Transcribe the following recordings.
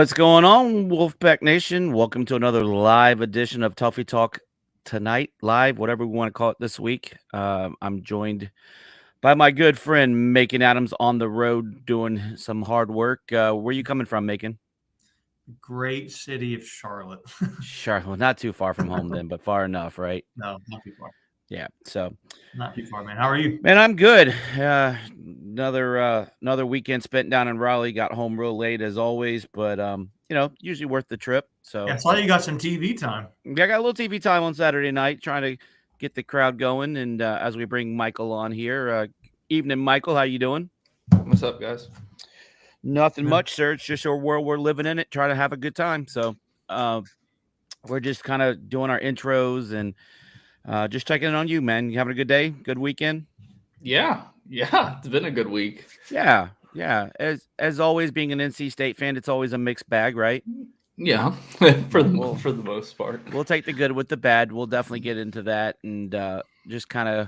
What's going on, Wolfpack Nation? Welcome to another live edition of Tuffy Talk tonight, live, whatever we want to call it this week. I'm joined by my good friend, Macon Adams, on the road doing some hard work. Where are you coming from, Macon? Great city of Charlotte. Sure. Well, not too far from home then, but far enough, right? No, not too far. Yeah. So, Not too far, man. How are you? man, I'm good. Another weekend spent down in Raleigh. Got home real late as always, but usually worth the trip. So Yeah, I saw you got some TV time. yeah, I got a little TV time on Saturday night, trying to get the crowd going. And as we bring Michael on here, evening, Michael, how you doing? What's up, guys? Nothing much, sir. It's just our world we're living in it, trying to have a good time. So we're just kind of doing our intros and just checking in on you, man. You having a good day? Good weekend? Yeah, it's been a good week. Yeah. As always, being an NC State fan, it's always a mixed bag, right? Yeah, for the most part. We'll take the good with the bad. We'll definitely get into that and just kind of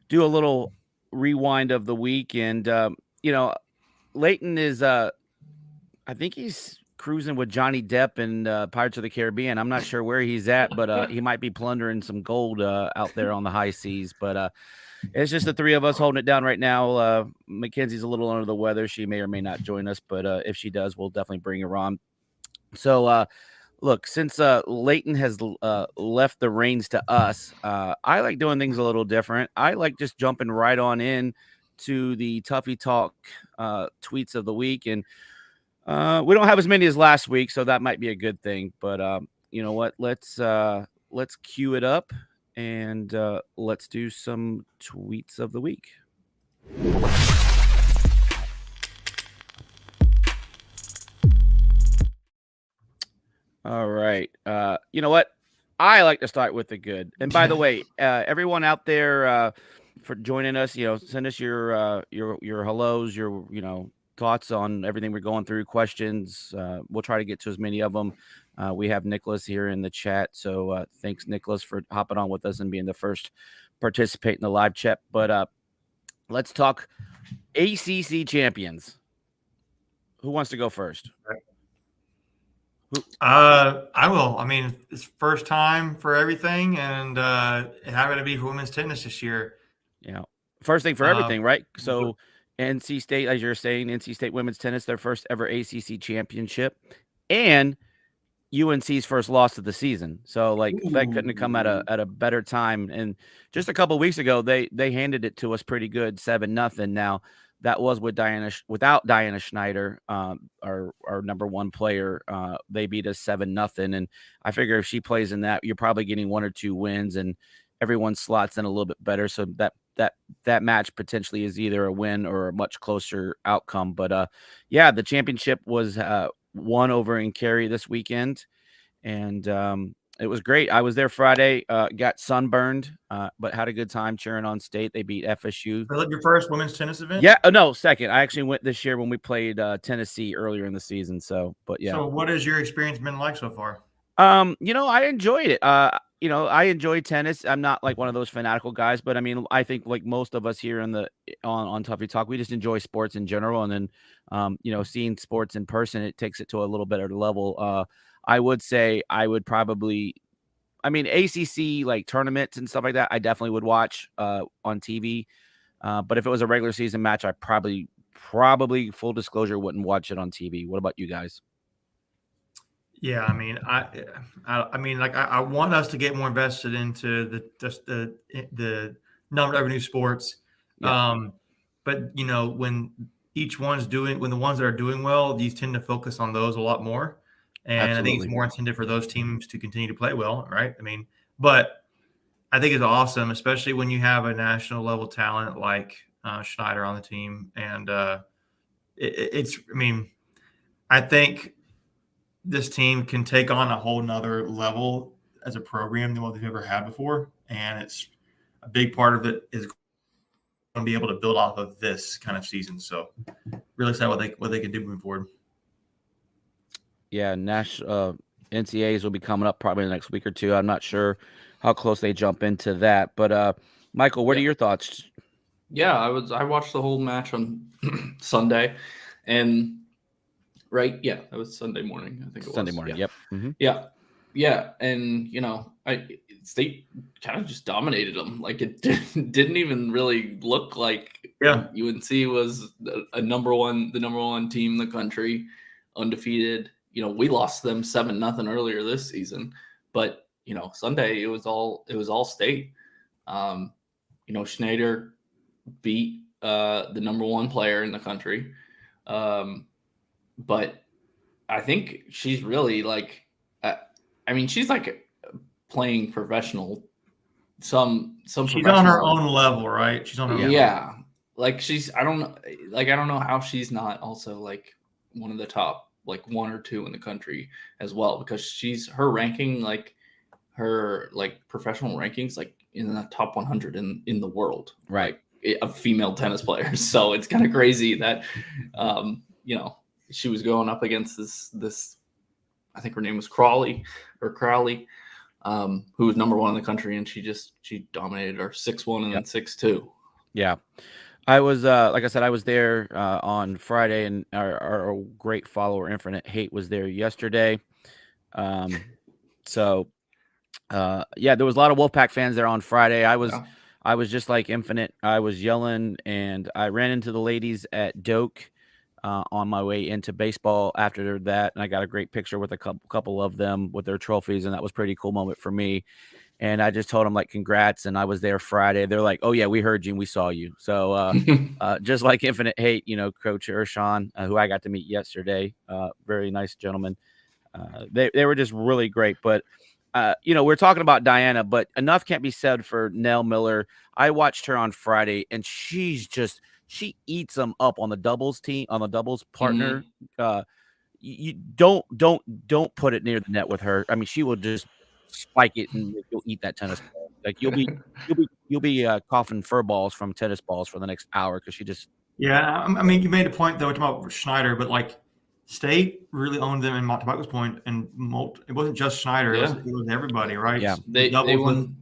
do a little rewind of the week. And Leighton is I think he's cruising with Johnny Depp in Pirates of the Caribbean. I'm not sure where he's at, but he might be plundering some gold out there on the high seas. But it's just the three of us holding it down right now. Mackenzie's a little under the weather. She may or may not join us, but if she does, we'll definitely bring her on. So, look, since Leighton has left the reins to us, I like doing things a little different. I like just jumping right on in to the Tuffy Talk tweets of the week. And we don't have as many as last week, so that might be a good thing. But you know what? Let's cue it up and let's do some tweets of the week. All right. You know what? I like to start with the good. And by the way, everyone out there for joining us, send us your hellos, your thoughts on everything we're going through, questions. We'll try to get to as many of them. We have Nicholas here in the chat, so thanks, Nicholas, for hopping on with us and being the first participate in the live chat. But let's talk ACC champions. Who wants to go first? I will. I mean, it's first time for everything, and it happened to be for women's tennis this year. First thing for everything, right? So NC State, as you're saying, NC State women's tennis, their first ever ACC championship, and UNC's first loss of the season. So that couldn't have come at a better time. And just a couple of weeks ago, they handed it to us pretty good, 7-0. Now that was without Diana Schneider, our number one player. They beat us 7-0. And I figure if she plays in that, you're probably getting 1 or 2 wins, and everyone slots in a little bit better. So that match potentially is either a win or a much closer outcome. But the championship was won over in Cary this weekend, and it was great. I was there Friday, got sunburned, but had a good time cheering on State. They beat FSU. Was that your first women's tennis event? Yeah, no, second. I actually went this year when we played Tennessee earlier in the season. So, but yeah. So, what has your experience been like so far? I enjoyed it. I enjoy tennis. I'm not like one of those fanatical guys, but I mean, I think like most of us here on Tuffy Talk, we just enjoy sports in general. And then, seeing sports in person, it takes it to a little better level. I would say I would probably, ACC like tournaments and stuff like that, I definitely would watch on TV. But if it was a regular season match, I probably full disclosure wouldn't watch it on TV. What about you guys? Yeah, I mean, I want us to get more invested into the non-revenue sports. Yeah. But when when the ones that are doing well, these tend to focus on those a lot more. And Absolutely. I think it's more intended for those teams to continue to play well, right? I mean, but I think it's awesome, especially when you have a national level talent like Schneider on the team. And I think this team can take on a whole nother level as a program than what they've ever had before. And it's a big part of it is going to be able to build off of this kind of season. So really excited what they can do moving forward. Yeah, national NCAAs will be coming up probably in the next week or two. I'm not sure how close they jump into that. But Michael, what are your thoughts? Yeah, I watched the whole match on Sunday, and right? Yeah, that was Sunday morning. I think it was Sunday morning. Yeah. Yep. Mhm. Yeah, and State kind of just dominated them. Like it didn't even really look like Yeah. UNC was the number one team in the country, undefeated. We lost them 7-0 earlier this season, but Sunday it was all State. Schneider beat the number one player in the country, but I think she's really like, she's like playing professional. Some She's on her professional. own level, right? She's on her own level. Yeah, like I don't know how she's not also like one of the top, like 1 or 2 in the country as well, because her ranking, like her like professional rankings, like in the top 100 in the world, Right. like, of female tennis players. So it's kind of crazy that she was going up against this I think her name was Crowley, who was number 1 in the country, and she dominated her 6-1 and then 6-2. Yeah. I was like I said, I was there on Friday, and our great follower Infinite Hate was there yesterday. So yeah, there was a lot of Wolfpack fans there on Friday. I was just like Infinite. I was yelling, and I ran into the ladies at Doak on my way into baseball after that, and I got a great picture with a couple of them with their trophies, and that was a pretty cool moment for me. And I just told them, like, congrats, and I was there Friday. They're like, oh yeah, we heard you and we saw you. So just like Infinite Hate, Coach Urshan, who I got to meet yesterday, very nice gentleman. They were just really great. But we're talking about Diana, but enough can't be said for Nell Miller. I watched her on Friday, and she eats them up on the doubles team, on the doubles partner. You don't put it near the net with her. I mean, she will just spike it, and you'll eat that tennis ball. Like you'll be coughing fur balls from tennis balls for the next hour, because she just. Yeah, I mean, you made a point though talking about Schneider, but like State really owned them in Tobacco's point, and it wasn't just Schneider; Yeah. it was everybody, right? Yeah, they won.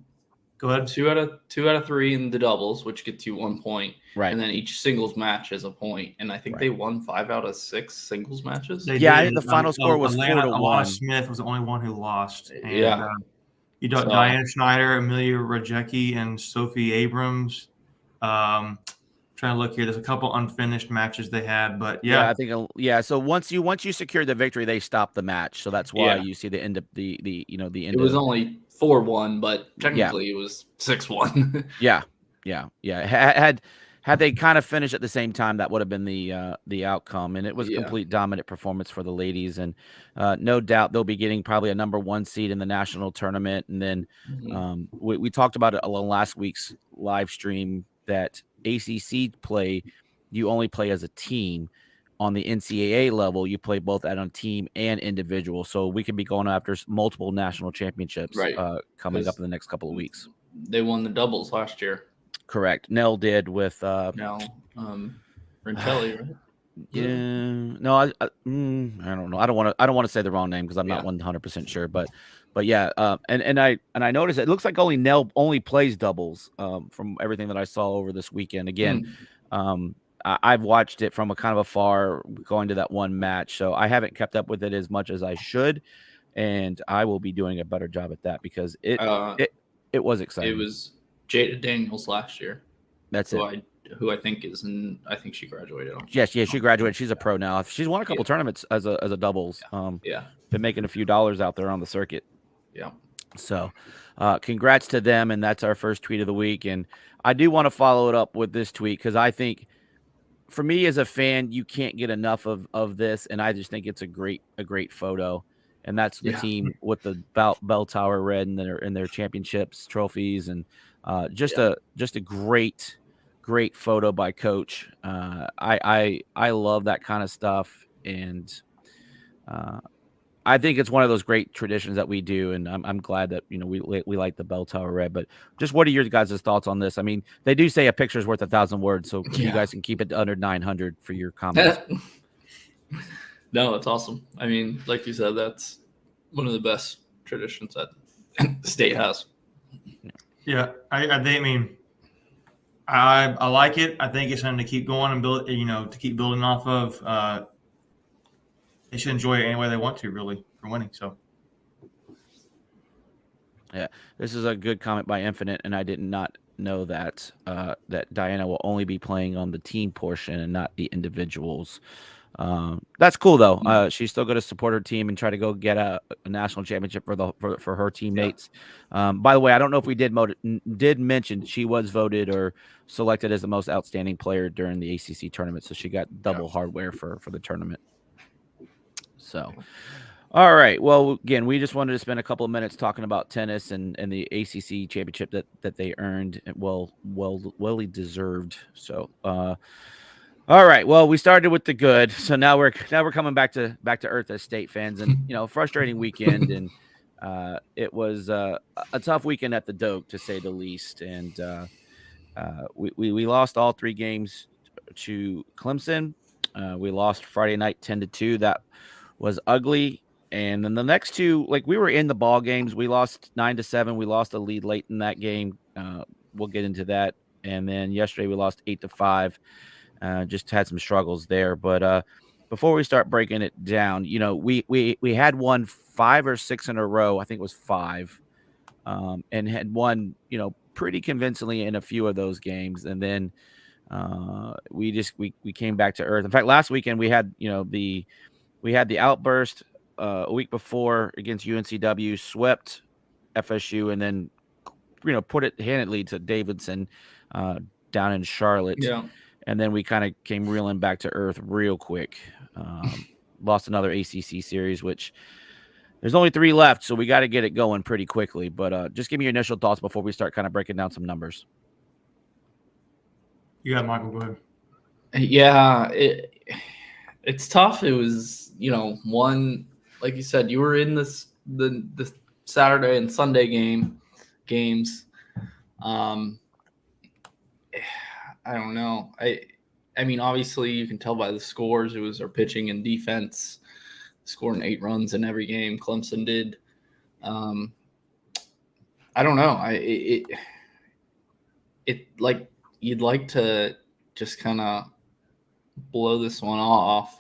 Go ahead. 2 out of 3 in the doubles, which gets you 1 point, right, and then each singles match is a point. And I think they won 5 out of 6 singles matches. They I did. think the final score was 4-1. Alana Smith was the only one who lost. And, Yeah. You got Diana Schneider, Amelia Rajecki, and Sophie Abrams. Trying to look here. There's a couple unfinished matches they had, but yeah. I think So once you secure the victory, they stop the match. So that's why you see the end of the end. It was only 4-1, but technically it was 6-1. Yeah. Had they kind of finished at the same time, that would have been the outcome. And it was a complete dominant performance for the ladies. And no doubt they'll be getting probably a number 1 seed in the national tournament. And then we talked about it on last week's live stream that ACC play, you only play as a team. On the NCAA level, you play both at a team and individual. So we could be going after multiple national championships coming up in the next couple of weeks. They won the doubles last year. Correct. Nell did with Rintelli, right? Yeah. No, I don't know. I don't want to say the wrong name because I'm not 100% sure. But yeah. And I noticed it looks like Nell only plays doubles. From everything that I saw over this weekend. Again, I've watched it from a kind of afar, going to that one match, so I haven't kept up with it as much as I should, and I will be doing a better job at that because it was exciting. It was Jada Daniels last year. That's who I think is I think she graduated. Yes, she graduated. She's a pro now. She's won a couple tournaments as a doubles. Been making a few dollars out there on the circuit. Yeah. So, congrats to them, and that's our first tweet of the week. And I do want to follow it up with this tweet because I think, for me as a fan, you can't get enough of this, and I just think it's a great photo. And that's the team with the bell tower red and their championships, trophies, and just a great photo by Coach. I love that kind of stuff, and I think it's one of those great traditions that we do, and I'm glad that we like the bell tower red. But just what are your guys' thoughts on this? I mean, they do say a picture's worth 1,000 words, so if you guys can keep it under 900 for your comments. No, it's awesome. I mean, like you said, that's one of the best traditions that State has. Yeah, I like it. I think it's something to keep going and build. To keep building off of. they should enjoy it any way they want to, really, for winning. So. Yeah, this is a good comment by Infinite, and I did not know that that Diana will only be playing on the team portion and not the individuals. That's cool though. She's still going to support her team and try to go get a national championship for her teammates. By the way, I don't know if we did mention she was voted or selected as the most outstanding player during the ACC tournament, so she got double hardware for the tournament. So. All right. Well, again, we just wanted to spend a couple of minutes talking about tennis and the ACC championship that they earned. Well deserved. So, all right. Well, we started with the good, so now we're coming back to earth as state fans, and frustrating weekend, and it was a tough weekend at the Doak to say the least, and we lost all 3 games to Clemson. We lost Friday night 10-2. That was ugly. And then the next 2, like, we were in the ball games. We lost 9-7. We lost a lead late in that game. We'll get into that. And then yesterday we lost 8-5. Just had some struggles there. But before we start breaking it down, we had won 5 or 6 in a row. I think it was 5, and had won, pretty convincingly in a few of those games. And then we came back to earth. In fact, last weekend we had, the outburst. A week before against UNCW, swept FSU, and then put it handedly to Davidson down in Charlotte. Yeah. And then we kind of came reeling back to earth real quick. Lost another ACC series, which there's only 3 left, so we got to get it going pretty quickly. But just give me your initial thoughts before we start kind of breaking down some numbers. You got Michael. Go ahead. Yeah, it's tough. It was, one. Like you said, you were in the Saturday and Sunday games. I don't know. I mean, obviously you can tell by the scores. It was our pitching and defense scoring 8 runs in every game. Clemson did. I don't know. It like you'd like to just kind of blow this one off.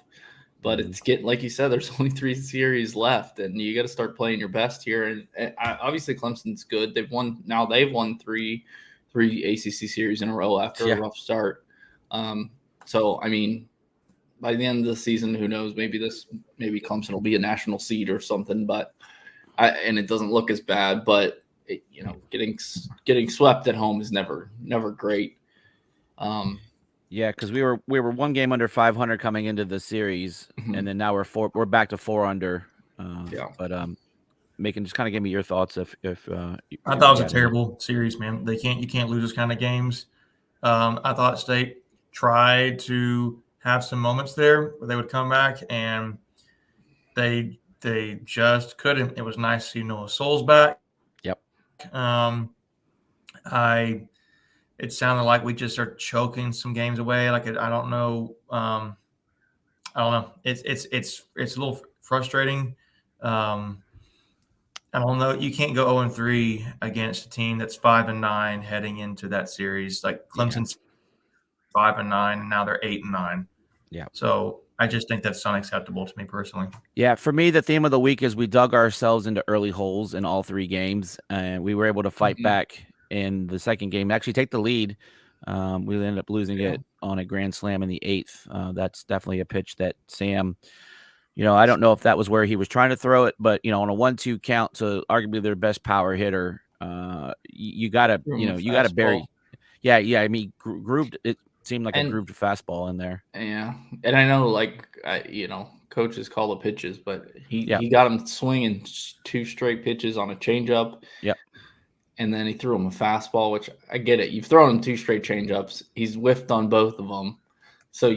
But it's like you said, there's only 3 series left, and you got to start playing your best here. And obviously, Clemson's good. They've won 3 ACC series in a row after a rough start. So I mean, by the end of the season, who knows? Maybe Clemson will be a national seed or something. But and it doesn't look as bad. But getting swept at home is never great. Yeah, because we were 1 game under 500 coming into the series, and then now we're back to 4 under. But just kind of give me your thoughts if I thought it was a terrible series, man. You can't lose this kind of games. I thought State tried to have some moments there where they would come back, and they just couldn't. It was nice to see Noah Souls back. Yep. It sounded like we just are choking some games away. Like I don't know. I don't know. It's a little frustrating. I don't know. You can't go 0-3 against a team that's 5-9 heading into that series. Like Clemson's 5-9, and now they're 8-9. Yeah. So I just think that's unacceptable to me personally. Yeah, for me, the theme of the week is we dug ourselves into early holes in all 3 games, and we were able to fight back in the second game, actually take the lead. We ended up losing it on a grand slam in the 8th. That's definitely a pitch that Sam, I don't know if that was where he was trying to throw it, but on a 1-2 count to arguably their best power hitter, you gotta bury. Yeah. I mean, grooved. It seemed like a grooved fastball in there. Yeah, and I know, coaches call the pitches, but he got him swinging 2 straight pitches on a changeup. Yep. And then he threw him a fastball, which I get it. You've thrown him 2 straight changeups. He's whiffed on both of them. So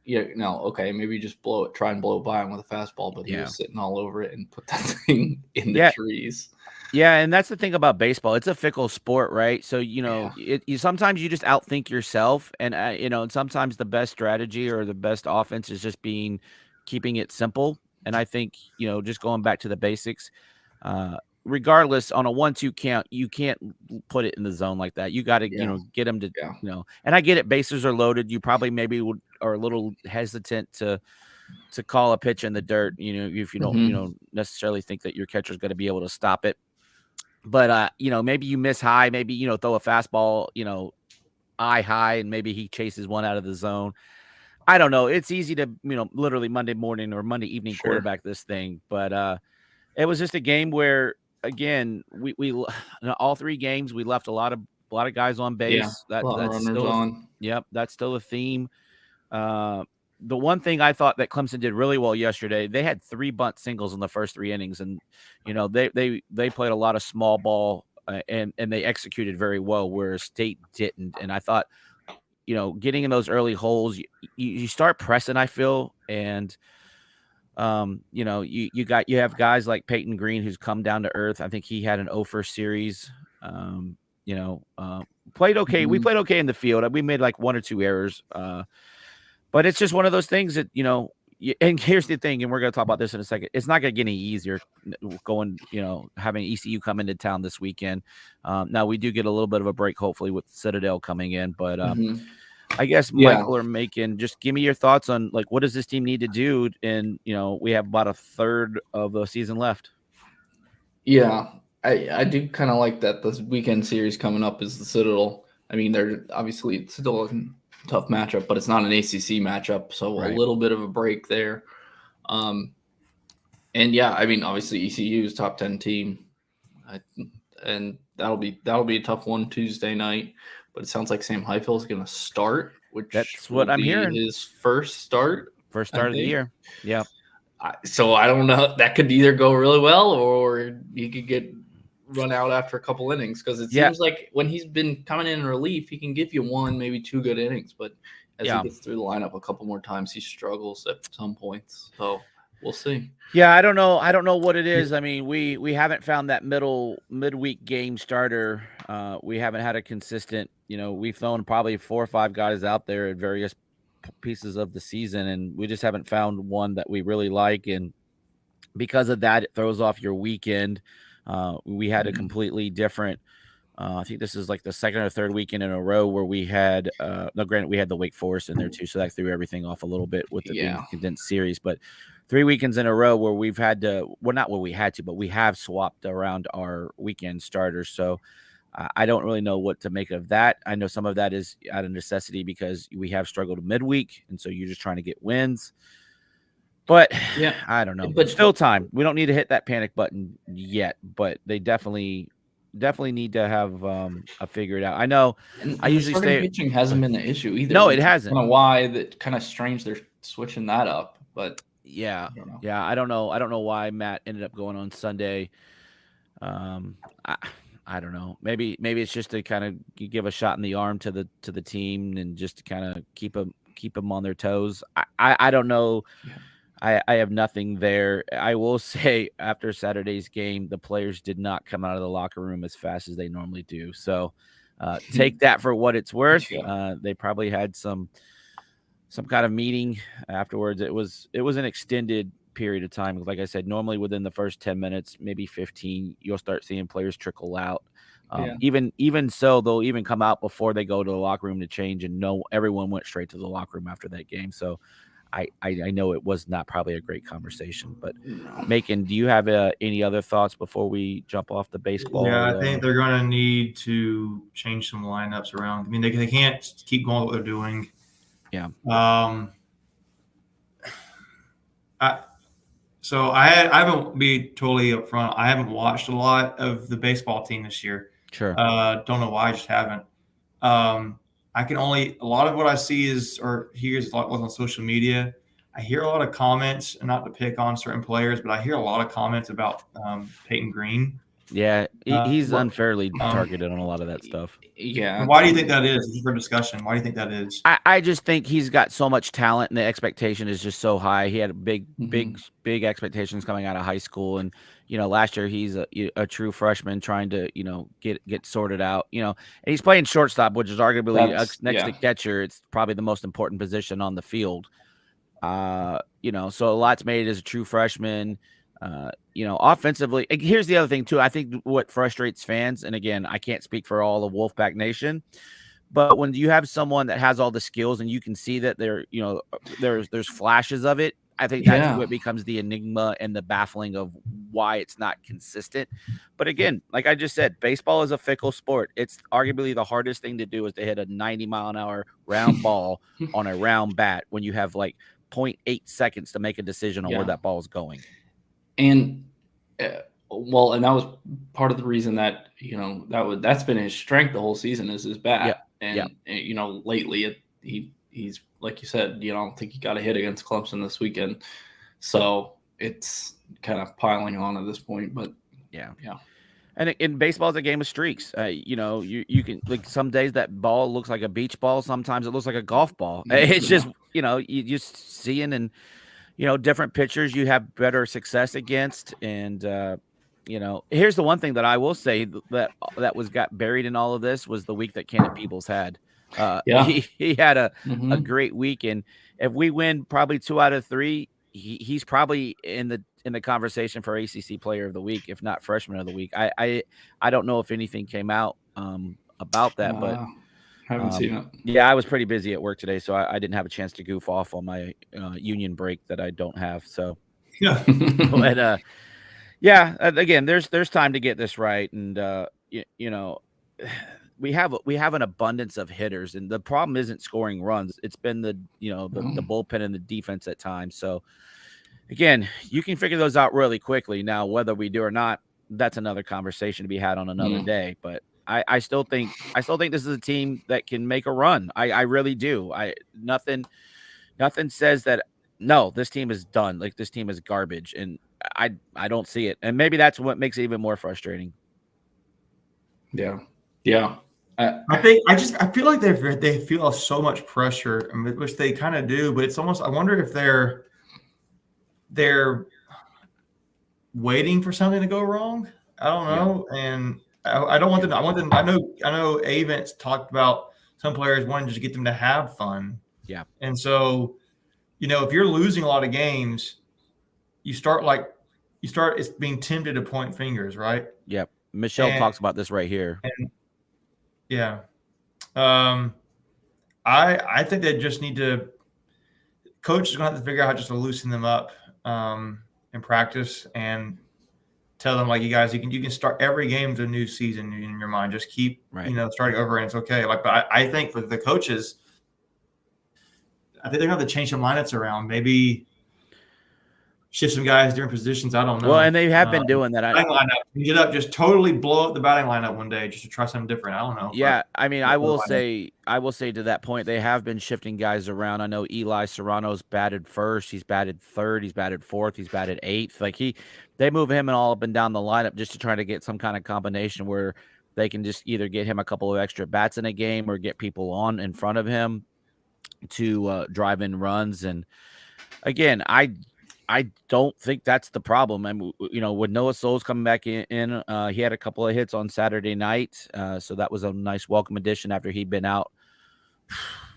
okay, maybe just try and blow by him with a fastball, but he was sitting all over it and put that thing in the trees. Yeah, and that's the thing about baseball. It's a fickle sport, right? So, sometimes you just outthink yourself, and and sometimes the best strategy or the best offense is just keeping it simple. And I think, just going back to the basics, regardless, on a 1-2 count, you can't put it in the zone like that. You got to, get them to, and I get it. Bases are loaded. You probably maybe are a little hesitant to to call a pitch in the dirt, if you don't, Mhm. necessarily think that your catcher is going to be able to stop it. But, maybe you miss high, maybe, throw a fastball, eye high, and maybe he chases one out of the zone. I don't know. It's easy to, literally Monday morning or Monday evening Sure. quarterback this thing. But it was just a game where, again, all 3 games, we left a lot of guys on Yeah. base. A lot of That's runners still, on. yep, that's still a theme. The one thing I thought that Clemson did really well yesterday, they had 3 bunt singles in the first 3 innings, and they played a lot of small ball, and they executed very well, whereas State didn't. And I thought, getting in those early holes, you start pressing, I feel, and you have guys like Peyton Green who's come down to earth. I think he had an 0 for series. Played okay. We Mhm. played okay in the field. We made like 1 or 2 errors. But it's just one of those things that, and here's the thing, and we're going to talk about this in a second. It's not going to get any easier going, having ECU come into town this weekend. Now we do get a little bit of a break, hopefully, with Citadel coming in. But Mhm. I guess Yeah. Michael or Macon, just give me your thoughts on, like, what does this team need to do? And, we have about a third of the season left. Yeah, I do kind of like that this weekend series coming up is the Citadel. I mean, they're obviously it's still a tough matchup, but it's not an ACC matchup, so Right. a little bit of a break there. And yeah, I mean, obviously ECU's top 10 team, and that'll be a tough one Tuesday night. But it sounds like Sam Highfield is going to start, which That's will what I'm be hearing. his first start. First I start of the think. year. Yeah. So I don't know. That could either go really well, or he could get run out after a couple innings, because it Yeah. seems like when he's been coming in relief, he can give you 1, maybe 2 good innings. But as Yeah. he gets through the lineup a couple more times, he struggles at some points. So we'll see. Yeah, I don't know what it is. I mean, we haven't found that midweek game starter. We haven't had a consistent, we've thrown probably 4 or 5 guys out there at various pieces of the season, and we just haven't found one that we really like. And because of that, it throws off your weekend. We had a completely different, I think this is like the second or third weekend in a row where we had, no, granted, we had the Wake Forest in there too, so that threw everything off a little bit with it being a condensed series. But 3 weekends in a row where we've had to, well, not where we had to, but we have swapped around our weekend starters. So I don't really know what to make of that. I know some of that is out of necessity because we have struggled midweek, and so you're just trying to get wins. But Yeah, I don't know. but Still time. We don't need to hit that panic button yet, but they definitely need to have figured out. I know. and I the usually starting say pitching hasn't been the issue either. No, which it is hasn't. Kind of why that kind of strange they're switching that up, but yeah, I don't know. yeah. I don't know why Matt ended up going on Sunday. I don't know. Maybe it's just to kind of give a shot in the arm to the team and just to kind of keep them on their toes. I don't know. Yeah. I have nothing there. I will say after Saturday's game, the players did not come out of the locker room as fast as they normally do. So take that for what it's worth. Yeah. They probably had some kind of meeting afterwards. It was an extended period of time. Like I said, normally within the first 10 minutes, maybe 15, you'll start seeing players trickle out. Yeah. Even so, they'll even come out before they go to the locker room to change, and everyone went straight to the locker room after that game. So I know it was not probably a great conversation. But Macon, do you have any other thoughts before we jump off the baseball? Yeah, I think they're going to need to change some lineups around. I mean, they can't keep going what they're doing. Yeah. So I haven't, be totally upfront, I haven't watched a lot of the baseball team this year. Sure. Don't know why, I just haven't. I can only, a lot of what I see or hear is a lot on social media. I hear a lot of comments, and not to pick on certain players, but I hear a lot of comments about Peyton Green. Yeah, he's unfairly targeted on a lot of that stuff. Yeah. Why do you think that is? Just for discussion, why do you think that is? I just think he's got so much talent, and the expectation is just so high. He had big expectations coming out of high school, and last year he's a true freshman trying to get sorted out. And he's playing shortstop, which is arguably next to catcher. It's probably the most important position on the field. So a lot's made as a true freshman. Offensively, here's the other thing too. I think what frustrates fans, and again, I can't speak for all of Wolfpack Nation, but when you have someone that has all the skills and you can see that there's flashes of it, I think that's what becomes the enigma and the baffling of why it's not consistent. But again, like I just said, baseball is a fickle sport. It's arguably the hardest thing to do is to hit a 90-mile-an-hour round ball on a round bat when you have like 0.8 seconds to make a decision on where that ball is going. And well, and that was part of the reason that, you know, that's been his strength the whole season is his bat. And you know, lately he's like you said, you know, I don't think he got a hit against Clemson this weekend. So it's kind of piling on at this point. But yeah. And in baseball, it's a game of streaks. You know, you can, like, some days that ball looks like a beach ball. Sometimes it looks like a golf ball. It's just, you know, you just seeing and, you know, different pitchers you have better success against. And, you know, here's the one thing that I will say that got buried in all of this was the week that Cannon Peebles had. He had a great week, and if we win probably 2 out of 3, he's probably in the conversation for ACC Player of the Week, if not Freshman of the Week. I don't know if anything came out about that, but haven't seen it. Yeah, I was pretty busy at work today, so I didn't have a chance to goof off on my union break that I don't have. So but again, there's time to get this right, and you know. We have an abundance of hitters, and the problem isn't scoring runs. It's been the bullpen and the defense at times. So again, you can figure those out really quickly. Now, whether we do or not, that's another conversation to be had on another day. But I still think this is a team that can make a run. I really do. Nothing says that no, this team is done. Like, this team is garbage, and I don't see it. And maybe that's what makes it even more frustrating. Yeah. I feel like they feel so much pressure, which they kind of do, but it's almost, I wonder if they're waiting for something to go wrong. I don't know. And I don't want them. I know Avents talked about some players wanting to get them to have fun. Yeah. And so, you know, if you're losing a lot of games, you start it's being tempted to point fingers, right? Yep. Michelle talks about this right here. Yeah. I think they just need to – coach is going to have to figure out how just to loosen them up in practice and tell them, like, you guys, you can start every game to a new season in your mind. Just keep, starting over, and it's okay. Like, but I think for the coaches, I think they're going to have to change some lineups around. Maybe shift some guys, different positions. I don't know. Well, and they have been doing that. Batting lineup. Get up, just totally blow up the batting lineup one day just to try something different. I don't know. Yeah, I mean, I will say to that point, they have been shifting guys around. I know Eli Serrano's batted first, he's batted third, he's batted fourth, he's batted eighth. Like, they move him and all up and down the lineup just to try to get some kind of combination where they can just either get him a couple of extra bats in a game or get people on in front of him to drive in runs. And again, I don't think that's the problem. I mean, you know, with Noah Souls coming back in, he had a couple of hits on Saturday night. So that was a nice welcome addition after he'd been out,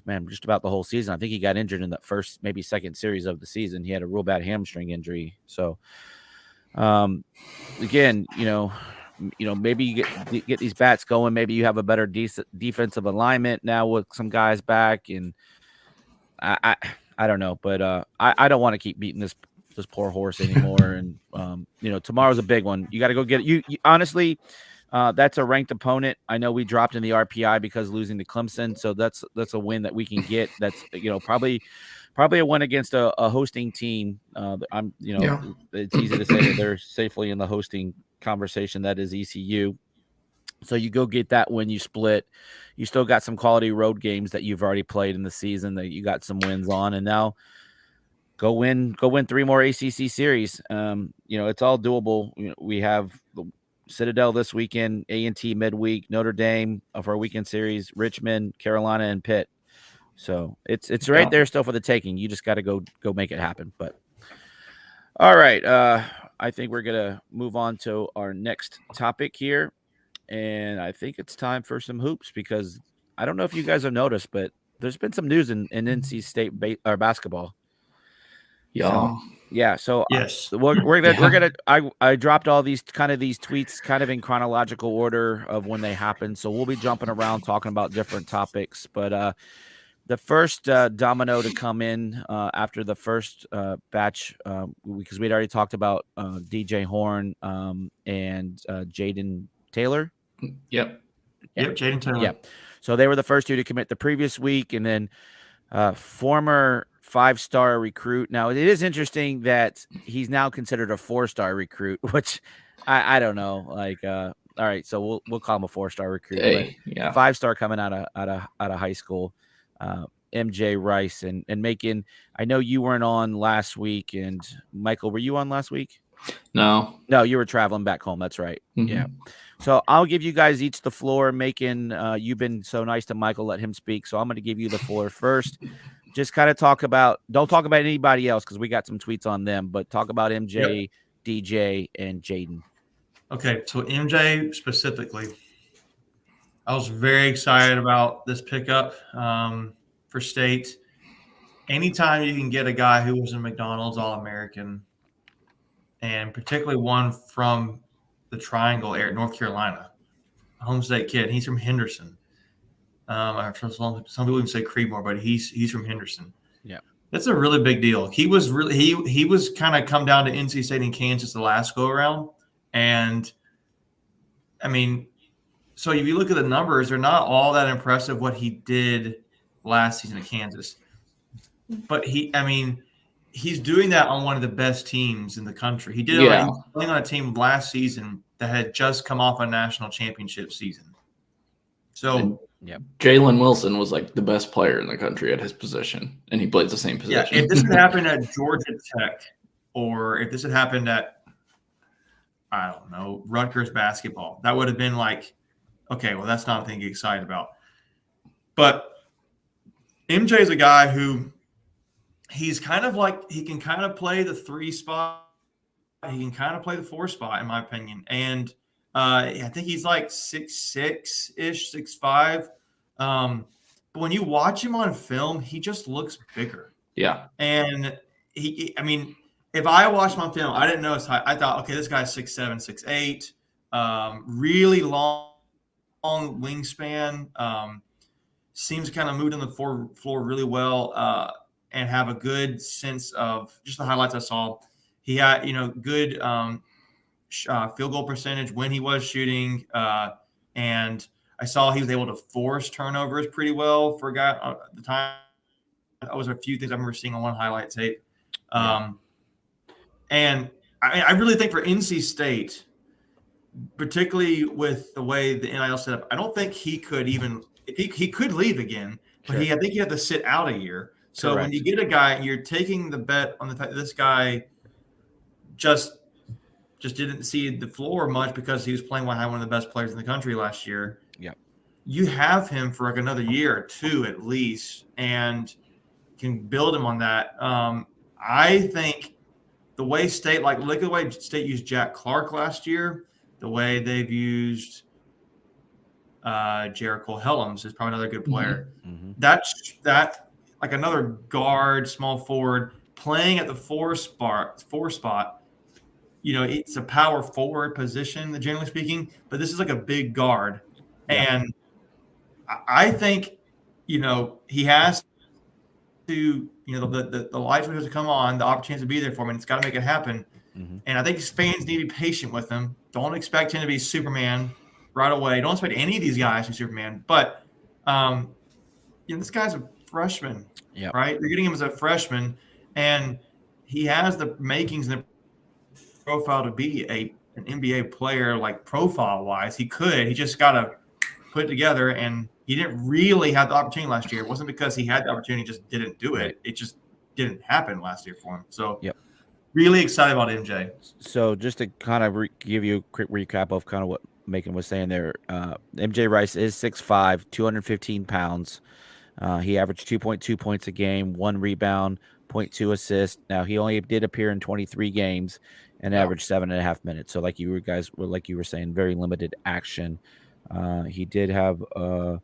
man, just about the whole season. I think he got injured in that first, maybe second series of the season. He had a real bad hamstring injury. So, again, you know, maybe you get these bats going. Maybe you have a better defensive alignment now with some guys back. And I don't know, but I don't want to keep beating this poor horse anymore. And you know, tomorrow's a big one. You got to go get it. You honestly, that's a ranked opponent. I know we dropped in the RPI because losing to Clemson, so that's a win that we can get. That's, you know, probably a win against a hosting team. It's easy to say that they're safely in the hosting conversation. That is ECU. So you go get that win, you split. You still got some quality road games that you've already played in the season that you got some wins on, and now go win 3 more ACC series. You know, it's all doable. You know, we have the Citadel this weekend, A&T midweek, Notre Dame of our weekend series, Richmond, Carolina, and Pitt. So it's right there still for the taking. You just got to go make it happen. But all right, I think we're gonna move on to our next topic here. And I think it's time for some hoops, because I don't know if you guys have noticed, but there's been some news in NC State basketball. Yeah. So yes, we're gonna. I dropped all these tweets kind of in chronological order of when they happened. So we'll be jumping around talking about different topics. But the first domino to come in after the first batch, because we'd already talked about DJ Horn and Jaden Taylor. Yep. Yep, Jaden Taylor. Yeah. So they were the first two to commit the previous week, and then former 5-star recruit. Now, it is interesting that he's now considered a 4-star recruit, which I don't know. Like, all right, so we'll call him a 4-star recruit, Hey, but yeah. 5-star coming out of high school. MJ Rice and making. I know you weren't on last week, and Michael, were you on last week? No, you were traveling back home. That's right. Mhm. Yeah. So I'll give you guys each the floor. Macon, you've been so nice to Michael. Let him speak. So I'm going to give you the floor first. Just kind of don't talk about anybody else because we got some tweets on them, but talk about MJ, DJ, and Jaden. Okay, so MJ specifically, I was very excited about this pickup for State. Anytime you can get a guy who was a McDonald's All-American, and particularly one from the Triangle area, North Carolina, a home state kid. He's from Henderson. Some people even say Creedmoor, but he's from Henderson. Yeah, that's a really big deal. He was really he was kind of come down to NC State and Kansas the last go around, and I mean, so if you look at the numbers, they're not all that impressive what he did last season at Kansas, but he's doing that on one of the best teams in the country. He did it playing on a team last season that had just come off a national championship season. So Jalen Wilson was like the best player in the country at his position, and he played the same position. Yeah, if this had happened at Georgia Tech, or if this had happened at, I don't know, Rutgers basketball, that would have been like, okay, well, that's not a thing to get excited about. But MJ is a guy who he's kind of like, he can kind of play the 3 spot. He can kind of play the 4 spot, in my opinion. And I think he's like 6'6"-ish, 6'5". But when you watch him on film, he just looks bigger. Yeah. And if I watched him on film, I didn't know his height. I thought, okay, this guy's 6'7", 6'8", really long wingspan. Seems to kind of move on the floor really well, and have a good sense of just the highlights I saw. He had, good field goal percentage when he was shooting, and I saw he was able to force turnovers pretty well for a guy at the time. That was a few things I remember seeing on one highlight tape. And I really think for NC State, particularly with the way the NIL set up, I don't think he could even – he could leave again, but I think he had to sit out a year. So when you get a guy, you're taking the bet on the fact that this guy just didn't see the floor much because he was playing behind one of the best players in the country last year. Yeah. You have him for like another year or two at least and can build him on that. I think the way State, look at the way State used Jack Clark last year, the way they've used Jericho Helms is probably another good player. Mm-hmm. That like another guard, small forward, playing at the 4 spot. It's a power forward position, generally speaking, but this is like a big guard. Yeah. And I think, he has to, the lights are to come on, the opportunity to be there for him, and it's got to make it happen. Mm-hmm. And I think his fans need to be patient with him. Don't expect him to be Superman right away. Don't expect any of these guys to be Superman. But, this guy's a freshman, right? You're getting him as a freshman, and he has the makings and the profile to be an NBA player, like profile-wise. He just got to put it together, and he didn't really have the opportunity last year. It wasn't because he had the opportunity, just didn't do it. It just didn't happen last year for him. So really excited about MJ. So just to kind of give you a quick recap of kind of what Macon was saying there, MJ Rice is 6'5", 215 pounds. He averaged 2.2 points a game, 1 rebound, 0.2 assists. Now, he only did appear in 23 games and averaged 7.5 minutes. So like you were saying, very limited action. He did have a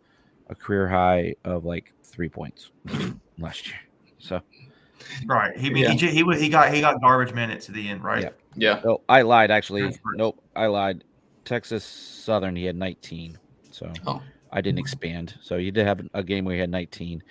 career high of like 3 points last year. So right, he got garbage minutes at the end, right? Yeah. So I lied, actually. Nope, I lied. Texas Southern, he had 19. So I didn't expand. So he did have a game where he had 19.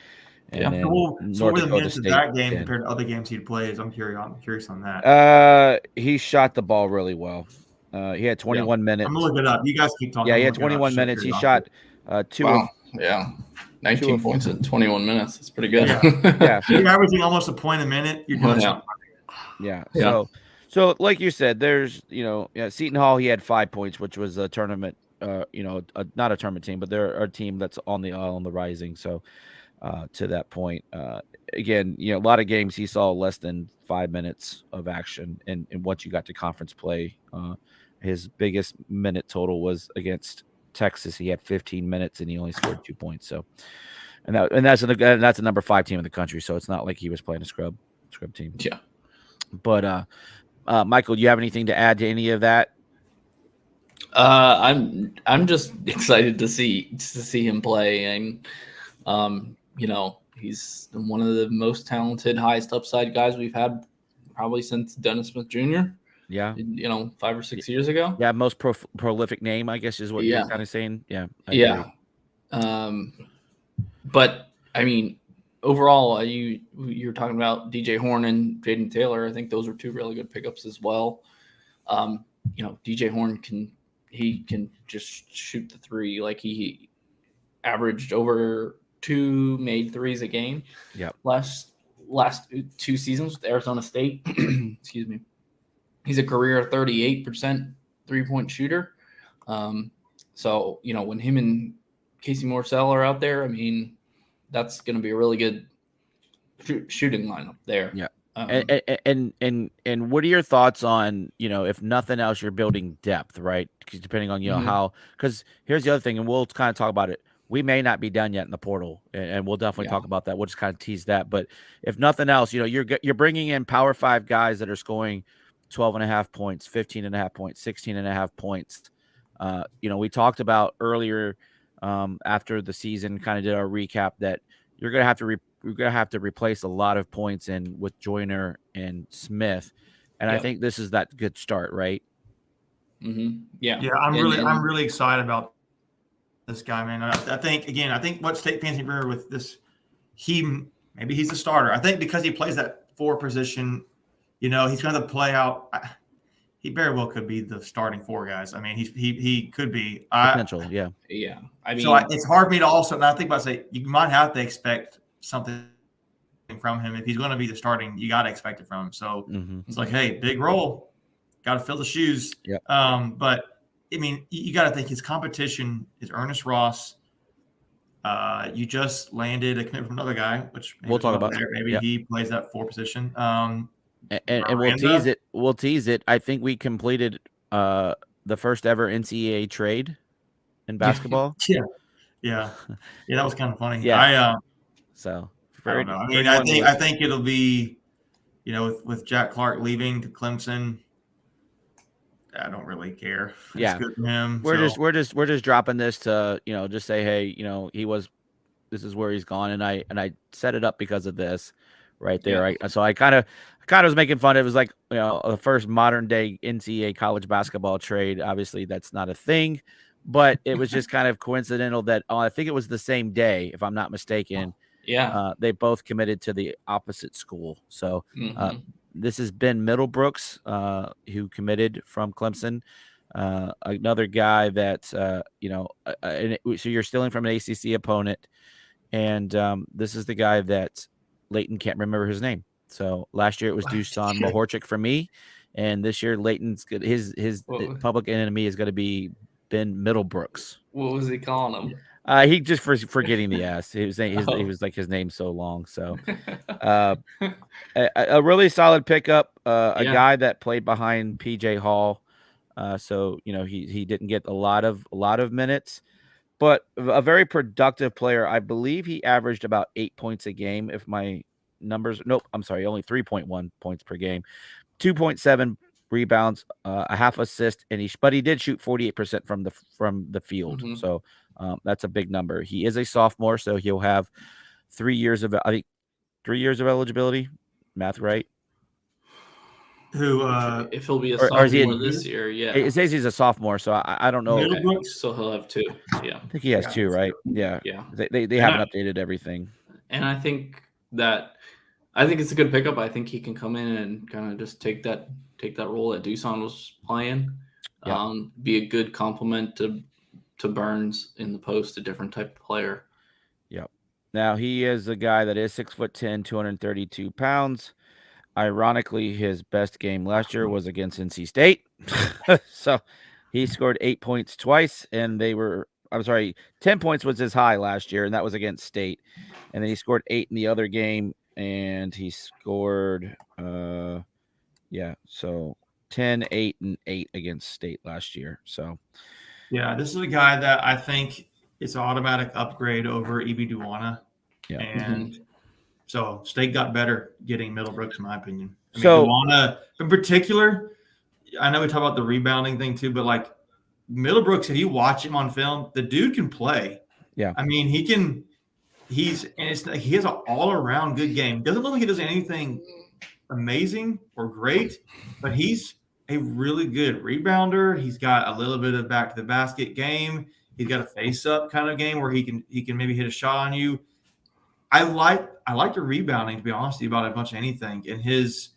And Yeah. then So North what were the Dakota minutes of State that game 10. compared to other games he'd played? I'm curious on that. He shot the ball really well. He had 21 minutes. I'm gonna look it up. You guys keep talking. Yeah, he I'm had gonna look it up, 21 just out of minutes. He curiosity. shot two Wow. of Yeah. Two 19 of- points in 21 minutes. That's pretty good. Yeah. You're averaging almost a point a minute. You're doing Yeah. something. Yeah. Yeah. So like you said, there's Seton Hall. He had 5 points, which was a tournament. Not a tournament team, but they're a team that's on the rising. So to that point, again, a lot of games he saw less than 5 minutes of action, and once you got to conference play, his biggest minute total was against Texas. He had 15 minutes and he only scored 2 points. So, and that's a number 5 team in the country. So it's not like he was playing a scrub team. Yeah. But Michael, do you have anything to add to any of that? I'm just excited to see him play, and he's one of the most talented, highest upside guys we've had probably since Dennis Smith Jr. Yeah, 5 or 6 years ago. Yeah, most prolific name, I guess, is what you're kind of saying. Yeah, I agree. But I mean, overall, you're talking about DJ Horn and Jaden Taylor. I think those are 2 really good pickups as well. DJ Horn can just shoot the 3. Like he averaged over 2 made threes a game. Yeah. Last 2 seasons with Arizona State. Excuse me. He's a career 38% 3-point shooter. So when him and Casey Morsell are out there, I mean, that's going to be a really good shooting lineup there. Yeah. And what are your thoughts on, if nothing else, you're building depth, right? Depending on, how, because here's the other thing, and we'll kind of talk about it. We may not be done yet in the portal, and we'll definitely talk about that. We'll just kind of tease that. But if nothing else, you're bringing in Power 5 guys that are scoring 12.5 points, 15.5 points, 16.5 points. We talked about earlier after the season, kind of did our recap that you're going to have to we're going to have to replace a lot of points with Joyner and Smith. And I think this is that good start, right? Mm-hmm. Yeah. Yeah. I'm really excited about this guy, man. I think what state fans remember with this, maybe he's the starter. I think because he plays that 4 position, he's going to play out. He very well could be the starting 4 guys. I mean, he could be potential. Yeah. I mean, so it's hard for me to also now think about you might have to expect something from him. If he's going to be the starting, you got to expect it from him. So it's like, hey, big role, got to fill the shoes. Yeah. But I mean, you got to think his competition is Ernest Ross. You just landed a commitment from another guy, which we'll talk about. Maybe he plays that 4 position. And we'll tease it. I think we completed the first ever NCAA trade in basketball. Yeah, that was kind of funny. Yeah. I don't know. I mean, I think it'll be, with Jack Clark leaving to Clemson. I don't really care. It's good for him. We're just dropping this to just say, hey, this is where he's gone, and I set it up because of this right there. Right. So I kind of was making fun. It was like the first modern day NCAA college basketball trade. Obviously, that's not a thing, but it was just kind of coincidental that I think it was the same day, if I'm not mistaken. They both committed to the opposite school. So this has been Middlebrooks, who committed from Clemson. Another guy that, so you're stealing from an ACC opponent. And this is the guy that Leighton can't remember his name. So last year it was Dusan Mahorchik for me. And this year Leighton's good. His public enemy is going to be Ben Middlebrooks. What was he calling him? He just forgetting the S. He was like his name so long. So a really solid pickup. A guy that played behind PJ Hall. So he didn't get a lot of minutes, but a very productive player. I believe he averaged about 8 points a game. If my numbers, I'm sorry, only 3.1 points per game, 2.7 rebounds, a half assist, but he did shoot 48% from the field. So that's a big number. He is a sophomore, so he'll have 3 years of eligibility. Math right? If he'll be a sophomore this year, it says he's a sophomore, so I don't know. So he'll have 2. Yeah, I think he has 2, right? Yeah. They haven't updated everything. And I think it's a good pickup. I think he can come in and kind of just take that role that Doosan was playing. Yeah. Be a good complement to Burns in the post, a different type of player. Yep. Now he is a guy that is 6'10", 232 pounds. Ironically, his best game last year was against NC State. So he scored 8 points twice, and 10 points was his high last year, and that was against State. And then he scored 8 in the other game, and he scored, so 10, 8, and 8 against State last year. So, yeah, this is a guy that I think it's an automatic upgrade over E.B. Duwana. Yeah. And so State got better getting Middlebrooks, in my opinion. I mean, So- Duwana in particular, I know we talk about the rebounding thing too, but like Middlebrooks, if you watch him on film, the dude can play. Yeah. I mean, he has an all-around good game. Doesn't look like he does anything amazing or great, but he's a really good rebounder. He's got a little bit of back to the basket game. He's got a face-up kind of game where he can maybe hit a shot on you. I like the rebounding, to be honest with you, about as much as anything. And his,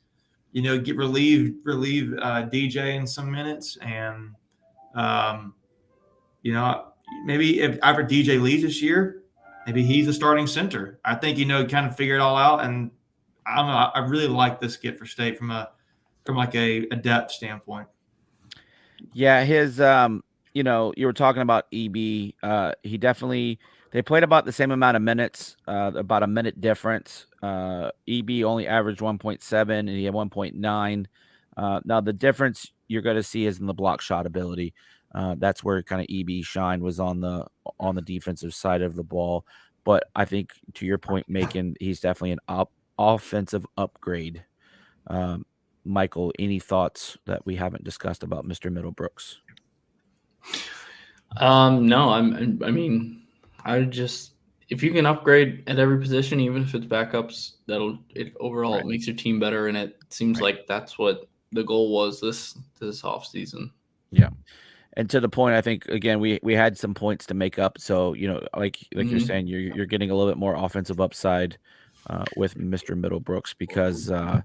get relieve DJ in some minutes, and maybe if after DJ leaves this year, maybe he's a starting center. I think kind of figure it all out. And I don't know. I really like this get for State from like a depth standpoint. Yeah, his you were talking about EB. They played about the same amount of minutes, about a minute difference. EB only averaged 1.7 and he had 1.9. Now the difference you're going to see is in the block shot ability. That's where kind of EB shine was on the defensive side of the ball. But I think to your point, Macon, he's definitely an offensive upgrade. Michael, any thoughts that we haven't discussed about Mr. Middlebrooks? No, I mean, if you can upgrade at every position, even if it's backups, it makes your team better. And it seems like that's what the goal was this off season. Yeah. And to the point, I think again we had some points to make up. So like you're saying, you're getting a little bit more offensive upside with Mr. Middlebrooks because I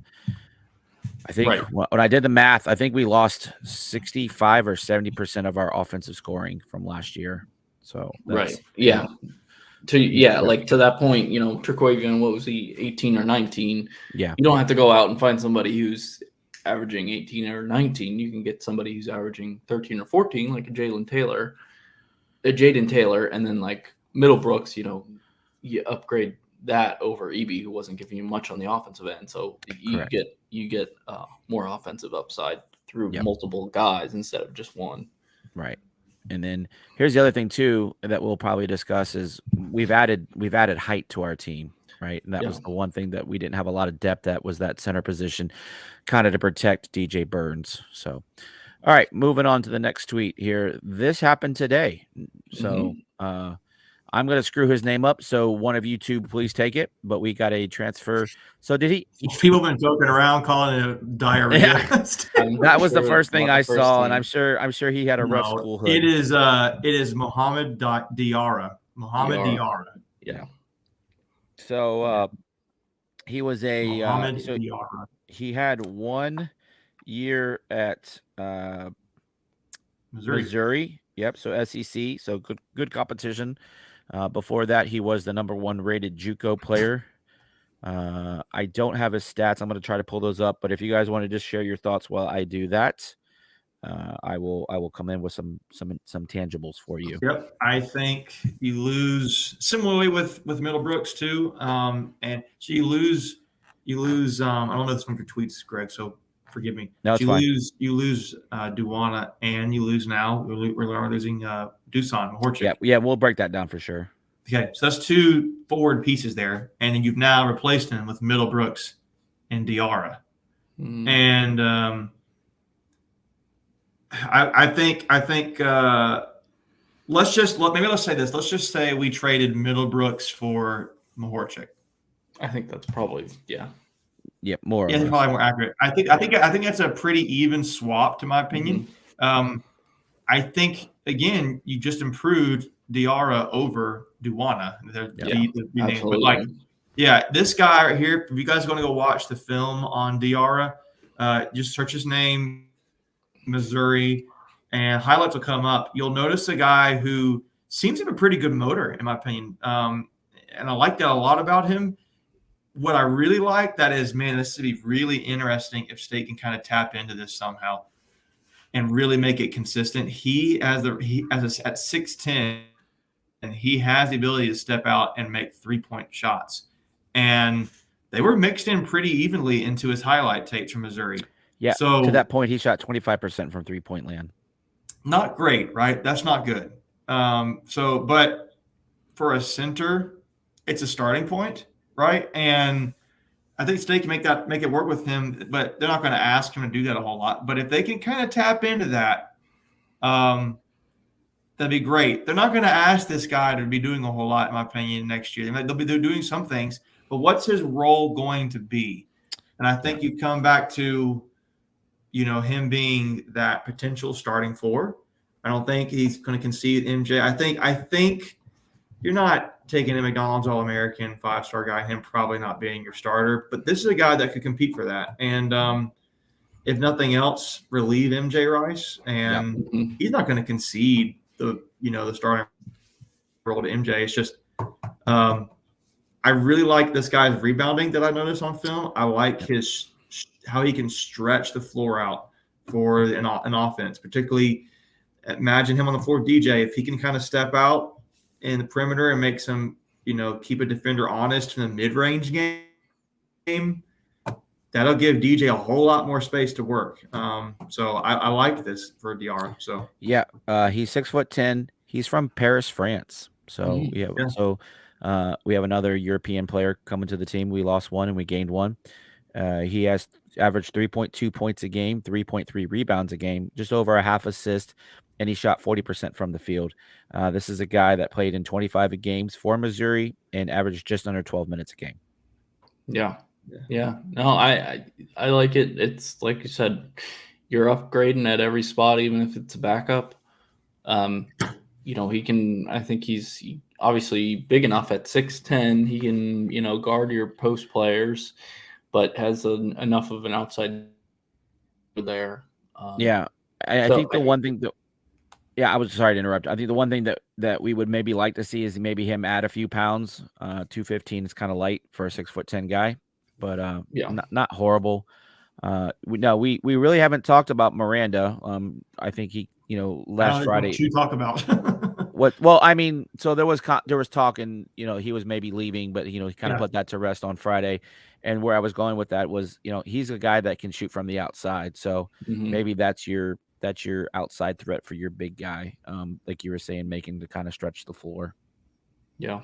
think when I did the math, I think we lost 65 or 70% of our offensive scoring from last year. So yeah. Like to that point, Turquavian, what was he, 18 or 19? Yeah, you don't have to go out and find somebody who's averaging 18 or 19. You can get somebody who's averaging 13 or 14, like a Jaden Taylor, and then like Middlebrooks, you upgrade that over EB, who wasn't giving you much on the offensive end. So you get more offensive upside through multiple guys instead of just one. Right. And then here's the other thing too that we'll probably discuss is we've added height to our team, right? And that was the one thing that we didn't have a lot of depth at, was that center position, kind of to protect DJ Burns. So, all right, moving on to the next tweet here. This happened today. So I'm going to screw his name up. So one of you two, please take it. But we got a transfer. So did he? People have been joking around calling it diarrhea. Yeah. That was the first thing I saw, and I'm sure he had a rough school hood. It is Mohamed Diarra. Mohamed Diarra. Yeah. So he was a Diarra. He had 1 year at Missouri. Yep. So SEC. So good competition. Before that, he was the #1 rated JUCO player. I don't have his stats. I'm going to try to pull those up. But if you guys want to just share your thoughts while I do that, I will come in with some tangibles for you. Yep, I think you lose similarly with Middlebrooks too, and so you lose. I don't know if it's from your tweets, Greg. So forgive me. No, it's fine. You lose Duwana, and you lose now. We're losing Doosan Mahorchik. Yeah, we'll break that down for sure. Okay, so that's 2 forward pieces there, and then you've now replaced him with Middlebrooks and Diarra. And I think let's say this. Let's just say we traded Middlebrooks for Mahorchik. I think that's probably more. Yeah, it's probably more accurate. I think that's a pretty even swap, to my opinion. I think again, you just improved Diarra over Duwana. But like Yeah, this guy right here, if you guys are going to go watch the film on Diarra, just search his name, Missouri, and highlights will come up. You'll notice a guy who seems to have a pretty good motor, in my opinion. And I like that a lot about him. What I really like that is, man, this would be really interesting if State can kind of tap into this somehow and really make it consistent. At 6'10", and he has the ability to step out and make 3-point shots. And they were mixed in pretty evenly into his highlight tapes from Missouri. Yeah. So to that point, he shot 25% from 3-point land. Not great, right? That's not good. But for a center, it's a starting point, right? And I think State can make it work with him, but they're not going to ask him to do that a whole lot. But if they can kind of tap into that, that'd be great. They're not going to ask this guy to be doing a whole lot, in my opinion, next year. They're doing some things, but what's his role going to be? And I think you come back to, him being that potential starting four. I don't think he's going to concede MJ. I think you're not taking a McDonald's All-American 5-star guy, him probably not being your starter, but this is a guy that could compete for that. And if nothing else, relieve MJ Rice, and he's not going to concede the starting role to MJ. It's just I really like this guy's rebounding that I noticed on film. I like how he can stretch the floor out for an offense, particularly imagine him on the floor, DJ, if he can kind of step out in the perimeter and make some, keep a defender honest in the mid-range game, that'll give DJ a whole lot more space to work. So I like this for Diarra. So yeah, he's 6'10". He's from Paris, France. So we have another European player coming to the team. We lost one and we gained one. He has averaged 3.2 points a game, 3.3 rebounds a game, just over a half assist, and he shot 40% from the field. This is a guy that played in 25 games for Missouri and averaged just under 12 minutes a game. Yeah. No, I like it. It's like you said, you're upgrading at every spot, even if it's a backup. He can. I think he's obviously big enough at 6'10". He can, guard your post players, but has enough of an outside there. I think the one thing that. Yeah, I was sorry to interrupt. I think the one thing that we would maybe like to see is maybe him add a few pounds. 215 is kind of light for a 6'10" guy, but not horrible. We really haven't talked about Miranda. I think he, last Friday. What you talk about? What? Well, I mean, so there was talk, and he was maybe leaving, but he kind of put that to rest on Friday. And where I was going with that was, he's a guy that can shoot from the outside, so maybe that's your outside threat for your big guy, like you were saying, making to kind of stretch the floor. Yeah.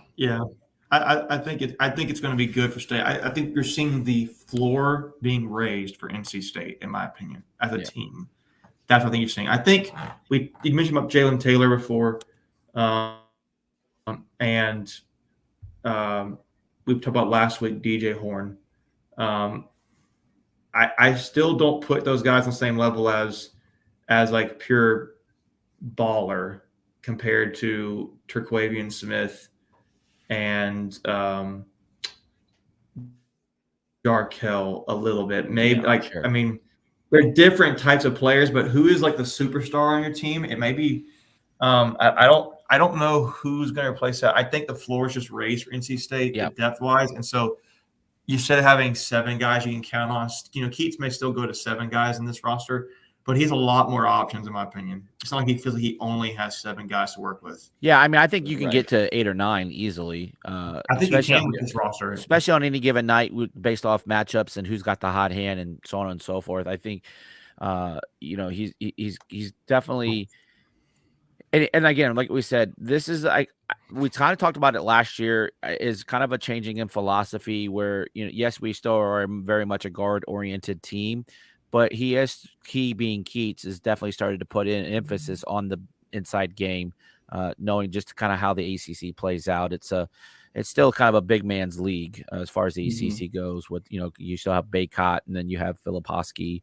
I think it's going to be good for State. I think you're seeing the floor being raised for NC State, in my opinion, as a team. That's what I think you're seeing. I think you mentioned about Jalen Taylor before, and we talked about last week DJ Horn. I still don't put those guys on the same level as like pure baller compared to Terquavian Smith and Darkel a little bit. Maybe I mean, they're different types of players, but who is like the superstar on your team? It may be I don't know who's going to replace that. I think the floor is just raised for NC State depth wise, and so instead of having 7 guys you can count on, KEATTS may still go to 7 guys in this roster, but he has a lot more options, in my opinion. It's not like he feels like he only has 7 guys to work with. Yeah, I mean, I think you can get to 8 or 9 easily. I think you can with this roster, especially on any given night, based off matchups and who's got the hot hand and so on and so forth. I think, he's definitely. And again, like we said, this is like we kind of talked about it last year. Is kind of a changing in philosophy where yes, we still are very much a guard oriented team, but he being KEATTS has definitely started to put in an emphasis on the inside game, knowing just kind of how the ACC plays out. It's still kind of a big man's league as far as the ACC goes. With you still have Baycott, and then you have Filipowski,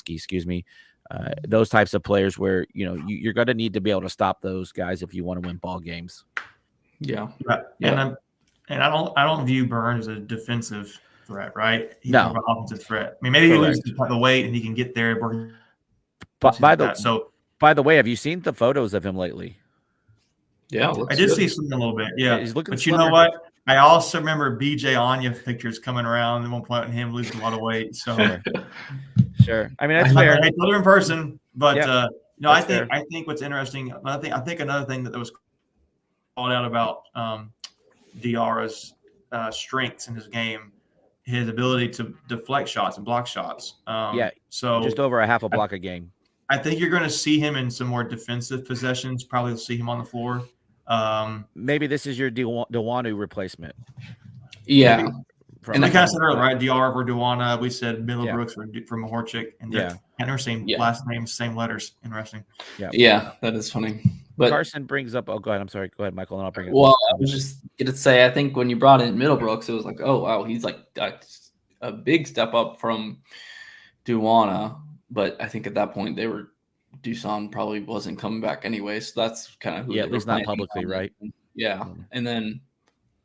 excuse me. Those types of players where you're going to need to be able to stop those guys if you want to win ball games. And And I don't view Burns as a defensive threat, right? He's No. more of an offensive threat. I mean, maybe he loses the weight and he can get there. But by the way, have you seen the photos of him lately? Yeah, I did see something a little bit. Yeah, he's looking. But slimmer. You know what? I also remember BJ Anya pictures coming around at one point and him losing a lot of weight. So sure. I mean, that's fair. I told him in person, but no, I fair. think what's interesting. I think another thing that was called out about Diarra's strengths in his game, his ability to deflect shots and block shots. So just over a half a block a game. I think you're going to see him in some more defensive possessions. Probably see him on the floor. Maybe this is your Dewanu replacement. Yeah. And we kind of said earlier, right? Diarra for Dewana. We said Middlebrooks for Mahorchik. And they're same last names, same letters. Interesting. Yeah, that is funny. But Carson brings up. Oh, go ahead. I'm sorry. Go ahead, Michael, and I'll bring it. Well, I was just going to say, I think when you brought in Middlebrooks, it was like, oh, wow, he's like a big step up from Dewana. But I think at that point, Dusan probably wasn't coming back anyway. So that's kind of who at least not publicly, right? Yeah. And then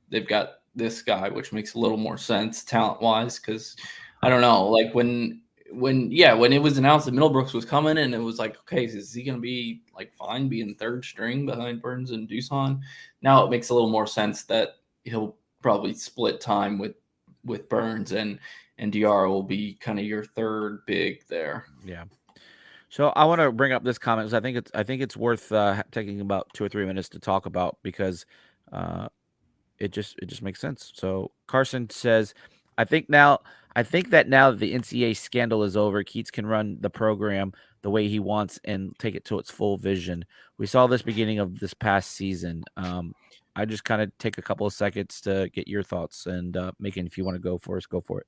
they've got this guy, which makes a little more sense talent-wise, because I don't know, like when it was announced that Middlebrooks was coming, and it was like, okay, is he going to be like fine being third string behind Burns and Dusan? Now it makes a little more sense that he'll probably split time with Burns, and Diarra will be kind of your third big there. Yeah. So I want to bring up this comment because I think it's worth taking about 2 or 3 minutes to talk about, because it just makes sense. So Carson says, I think that now that the NCAA scandal is over, Keatts can run the program the way he wants and take it to its full vision. We saw this beginning of this past season. I just kind of take a couple of seconds to get your thoughts, and Macon, if you want to go for us, go for it.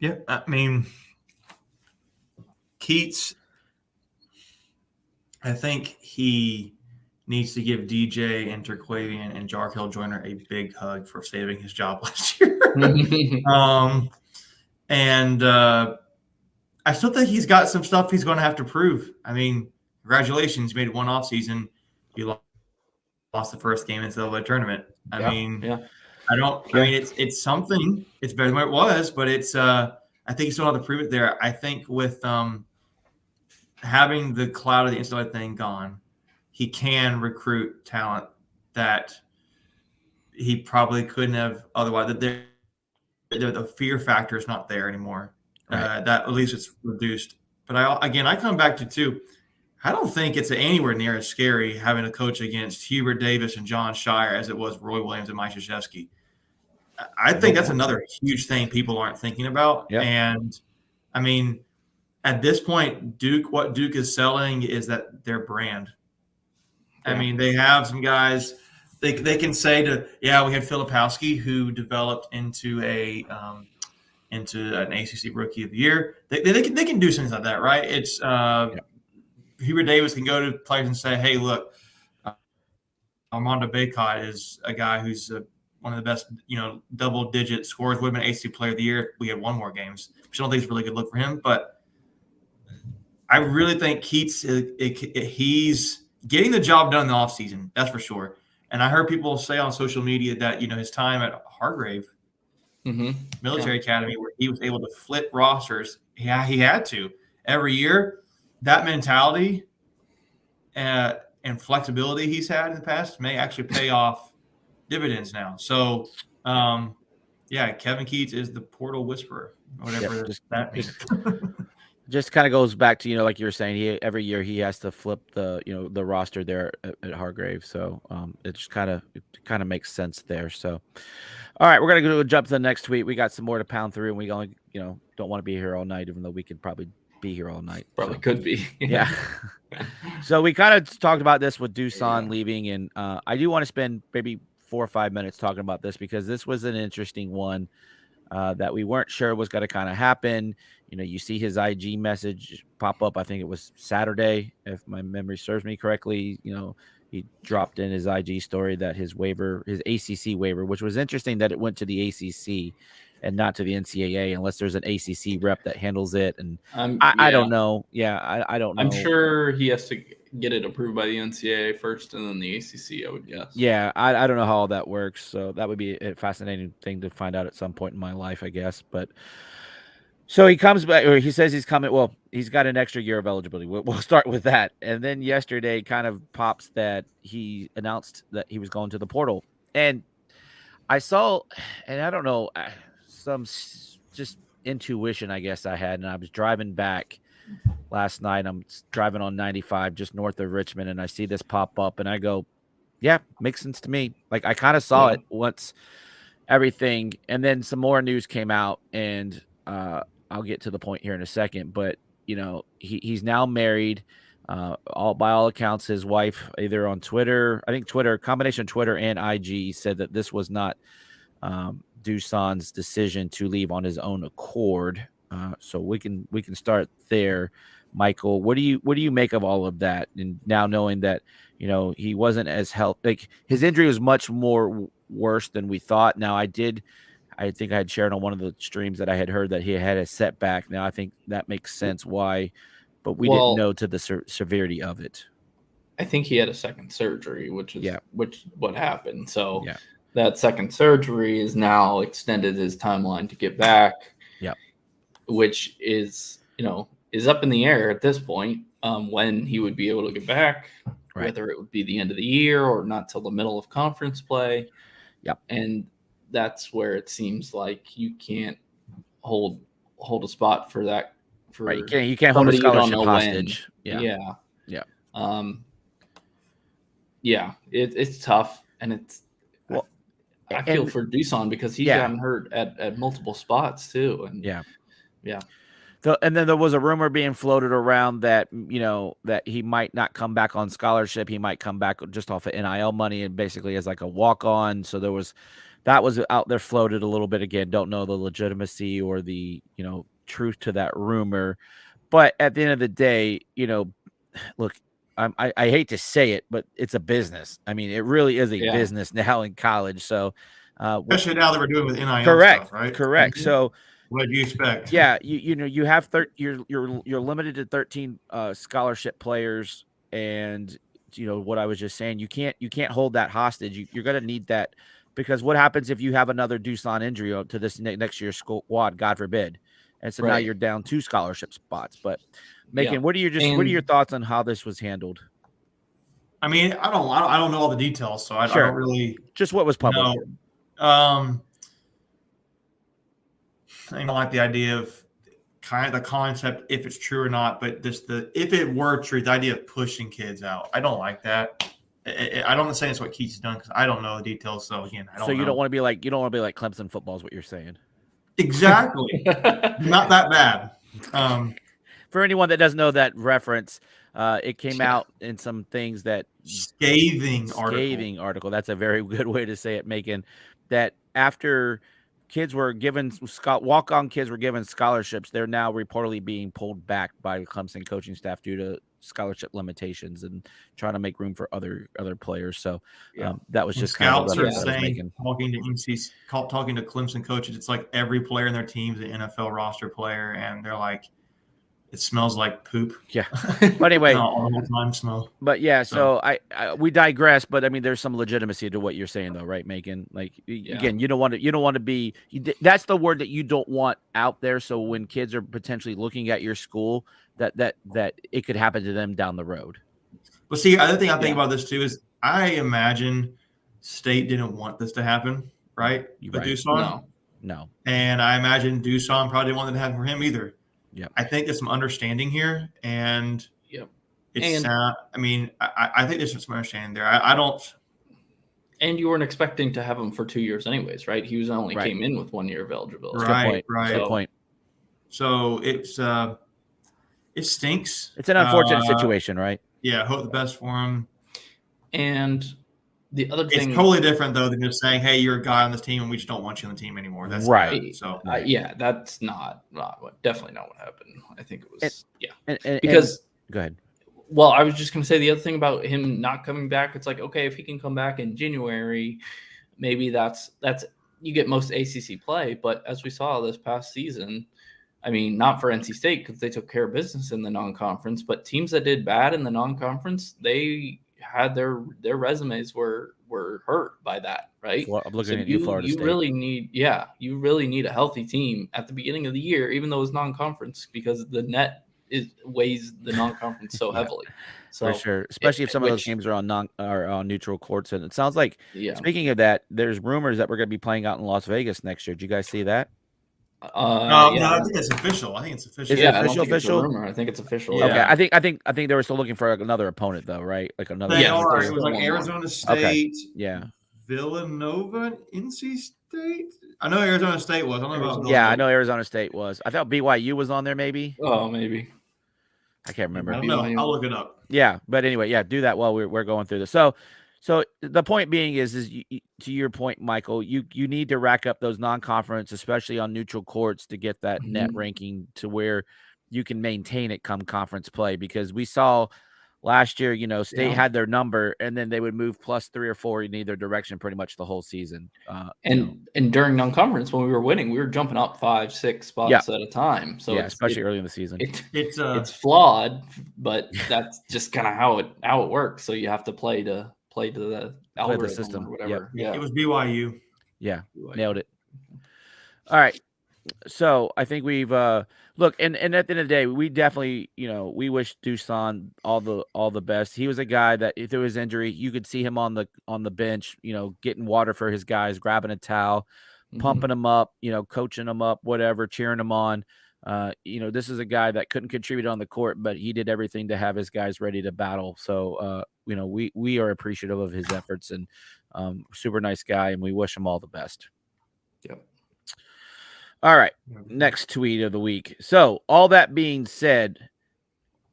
Yeah, I mean, Keatts, I think he needs to give DJ and Terquavian and Jarkel Joyner a big hug for saving his job last year. And I still think he's got some stuff he's going to have to prove. I mean, congratulations, you made one off season. You lost the first game into the tournament. I mean, it's something. It's better than what it was, but it's I think you still have to prove it there. I think with having the cloud of the NCAA thing gone, he can recruit talent that he probably couldn't have otherwise. The fear factor is not there anymore. Right. That at least it's reduced. But I come back to too. I don't think it's anywhere near as scary having a coach against Hubert Davis and John Shire as it was Roy Williams and Mike Krzyzewski. I think that's another huge thing people aren't thinking about. Yep. And I mean, at this point, what Duke is selling is that their brand. I mean, they have some guys. They can say we had Filipowski, who developed into an ACC Rookie of the Year. They can do things like that, right? It's Hubert Davis can go to players and say, hey, look, Armando Bacot is a guy who's one of the best, double-digit scorers. Would have been ACC Player of the Year. We had won more games, which I don't think is a really good look for him. But I really think Keatts, he's getting the job done in the offseason. That's for sure. And I heard people say on social media that, his time at Hargrave Military Academy, where he was able to flip rosters, he had to. Every year, that mentality and flexibility he's had in the past may actually pay off dividends now. So, Kevin Keatts is the portal whisperer, whatever that means. Just kind of goes back to, like you were saying, every year he has to flip the roster there at Hargrave. So it just kind of makes sense there. So, all right, we're going to go jump to the next tweet. We got some more to pound through, and we only, don't want to be here all night, even though we could probably be here all night. Probably could be. Yeah. So we kind of talked about this with Dusan leaving, and I do want to spend maybe 4 or 5 minutes talking about this, because this was an interesting one that we weren't sure was going to kind of happen. You see his IG message pop up. I think it was Saturday, if my memory serves me correctly. He dropped in his IG story that his ACC waiver, which was interesting that it went to the ACC and not to the NCAA, unless there's an ACC rep that handles it. And I don't know. Yeah, I don't know. I'm sure he has to. get it approved by the NCAA first and then the ACC, I would guess. Yeah, I don't know how all that works, so that would be a fascinating thing to find out at some point in my life, I guess. But so he comes back, or he says he's coming. Well, he's got an extra year of eligibility. We'll start with that. And then yesterday kind of pops that he announced that he was going to the portal. And I saw, and I don't know, just intuition, I guess I had. And I was driving back last night. I'm driving on 95 just north of Richmond, and I see this pop up, and I go, yeah, makes sense to me. Like, I kind of saw it once everything, and then some more news came out, and I'll get to the point here in a second, but he's now married. By all accounts, his wife, either on Twitter, I think Twitter, combination of Twitter and IG, said that this was not Dusan's decision to leave on his own accord. So we can start there. Michael, what do you make of all of that? And now knowing that he wasn't as healthy, like his injury was much more worse than we thought. Now I think I had shared on one of the streams that I had heard that he had a setback. Now I think that makes sense why, but we didn't know to the severity of it. I think he had a second surgery, which what happened. So yeah. That second surgery is now extended his timeline to get back. Yeah. Which is up in the air at this point, when he would be able to get back, right. Whether it would be the end of the year or not till the middle of conference play. Yep. And that's where it seems like you can't hold a spot for that. Right. You can't hold a scholarship hostage. Yeah. Yeah. It's tough, and it's. Well, I feel for Dusan because he's gotten hurt at multiple spots too, and yeah. So, and then there was a rumor being floated around that that he might not come back on scholarship. He might come back just off of NIL money and basically as like a walk on. So that was out there floated a little bit. Again, don't know the legitimacy or the truth to that rumor, but at the end of the day, look, I hate to say it, but it's a business. I mean, it really is a business now in college. So, especially now that we're doing with NIL correct, stuff, right? Correct. Mm-hmm. So, what do you expect? Yeah, you have you're limited to 13 scholarship players, and what I was just saying. You can't hold that hostage. You're going to need that, because what happens if you have another Dusan injury to this next year's squad? God forbid. And so now you're down 2 scholarship spots. But Macon, what are your thoughts on how this was handled? I mean, I don't know all the details, so I don't really just what was public. I don't like the idea of kind of the concept, if it's true or not, but just if it were true, the idea of pushing kids out. I don't like that. I don't say it's what KEATTS has done because I don't know the details. So again, I don't. So you don't want to be like Clemson football is what you're saying. Exactly. Not that bad. For anyone that doesn't know that reference, it came out in some things that scathing article. That's a very good way to say it, Macon. That after kids were given walk-on kids were given scholarships, they're now reportedly being pulled back by the Clemson coaching staff due to scholarship limitations and trying to make room for other players. So that was just scouts are saying, talking to Clemson coaches, it's like every player in their team is an NFL roster player, and they're like, it smells like poop. Yeah. But anyway, all the time smell. But yeah, so I we digress. But I mean, there's some legitimacy to what you're saying, though, right, Macon? Like again, you don't want to be. That's the word that you don't want out there. So when kids are potentially looking at your school, that it could happen to them down the road. Well, see, the other thing I think about this too is I imagine State didn't want this to happen, right? But Dusan, no, and I imagine Dusan probably didn't want it to happen for him either. Yeah, I think there's some understanding here, and it's. I think there's some understanding there. I don't. And you weren't expecting to have him for 2 years, anyways, right? He was only came in with 1 year of eligibility. Right. Good point. So it's it stinks. It's an unfortunate situation, right? Yeah, hope the best for him. And the other thing, it's totally different though than just saying, "Hey, you're a guy on this team, and we just don't want you on the team anymore." That's right. So that's definitely not what happened. I think it was because go ahead. Well, I was just going to say the other thing about him not coming back. It's like, okay, if he can come back in January, maybe that's you get most ACC play. But as we saw this past season, I mean, not for NC State because they took care of business in the non-conference, but teams that did bad in the non-conference, they had their resumes were hurt by that, right? I'm looking So at you, Florida State. really need, you really need a healthy team at the beginning of the year, even though it's non-conference, because the net weighs the non-conference so heavily. So for sure, especially if some of those games are on neutral courts. And it sounds like, yeah. speaking of that, there's rumors that we're going to be playing out in Las Vegas next year. Did you guys see that? No, I think it's official. I think it's official. Is it I don't think official? It's a rumor. I think it's official. Yeah. Okay, I think they were still looking for another opponent though, right? Like another. They Yeah, are. there's It was still like one more. Arizona State, Okay. Yeah. Villanova, and NC State. I know Arizona State was. I don't know about Villanova. Yeah, I know Arizona State was. I thought BYU was on there, maybe. Oh, maybe. I can't remember. I don't know. I'll look it up. Yeah, but anyway, yeah, do that while we're going through this. So the point being is to your point, Michael, you need to rack up those non-conference, especially on neutral courts, to get that net ranking to where you can maintain it come conference play. Because we saw last year, State had their number, and then they would move plus 3 or 4 in either direction pretty much the whole season. And during non-conference, when we were winning, we were jumping up 5-6 spots at a time. So especially early in the season. It's flawed, but that's just kind of how it works. So you have to play to the algorithm system or whatever. Yeah. It was BYU. Yeah, nailed it. All right. So I think we've look, and at the end of the day, we definitely, we wish Dusan all the best. He was a guy that if there was injury, you could see him on the bench, getting water for his guys, grabbing a towel, pumping them up, coaching them up, whatever, cheering them on. This is a guy that couldn't contribute on the court, but he did everything to have his guys ready to battle. So, we are appreciative of his efforts, and super nice guy, and we wish him all the best. Yep. All right. Next tweet of the week. So all that being said,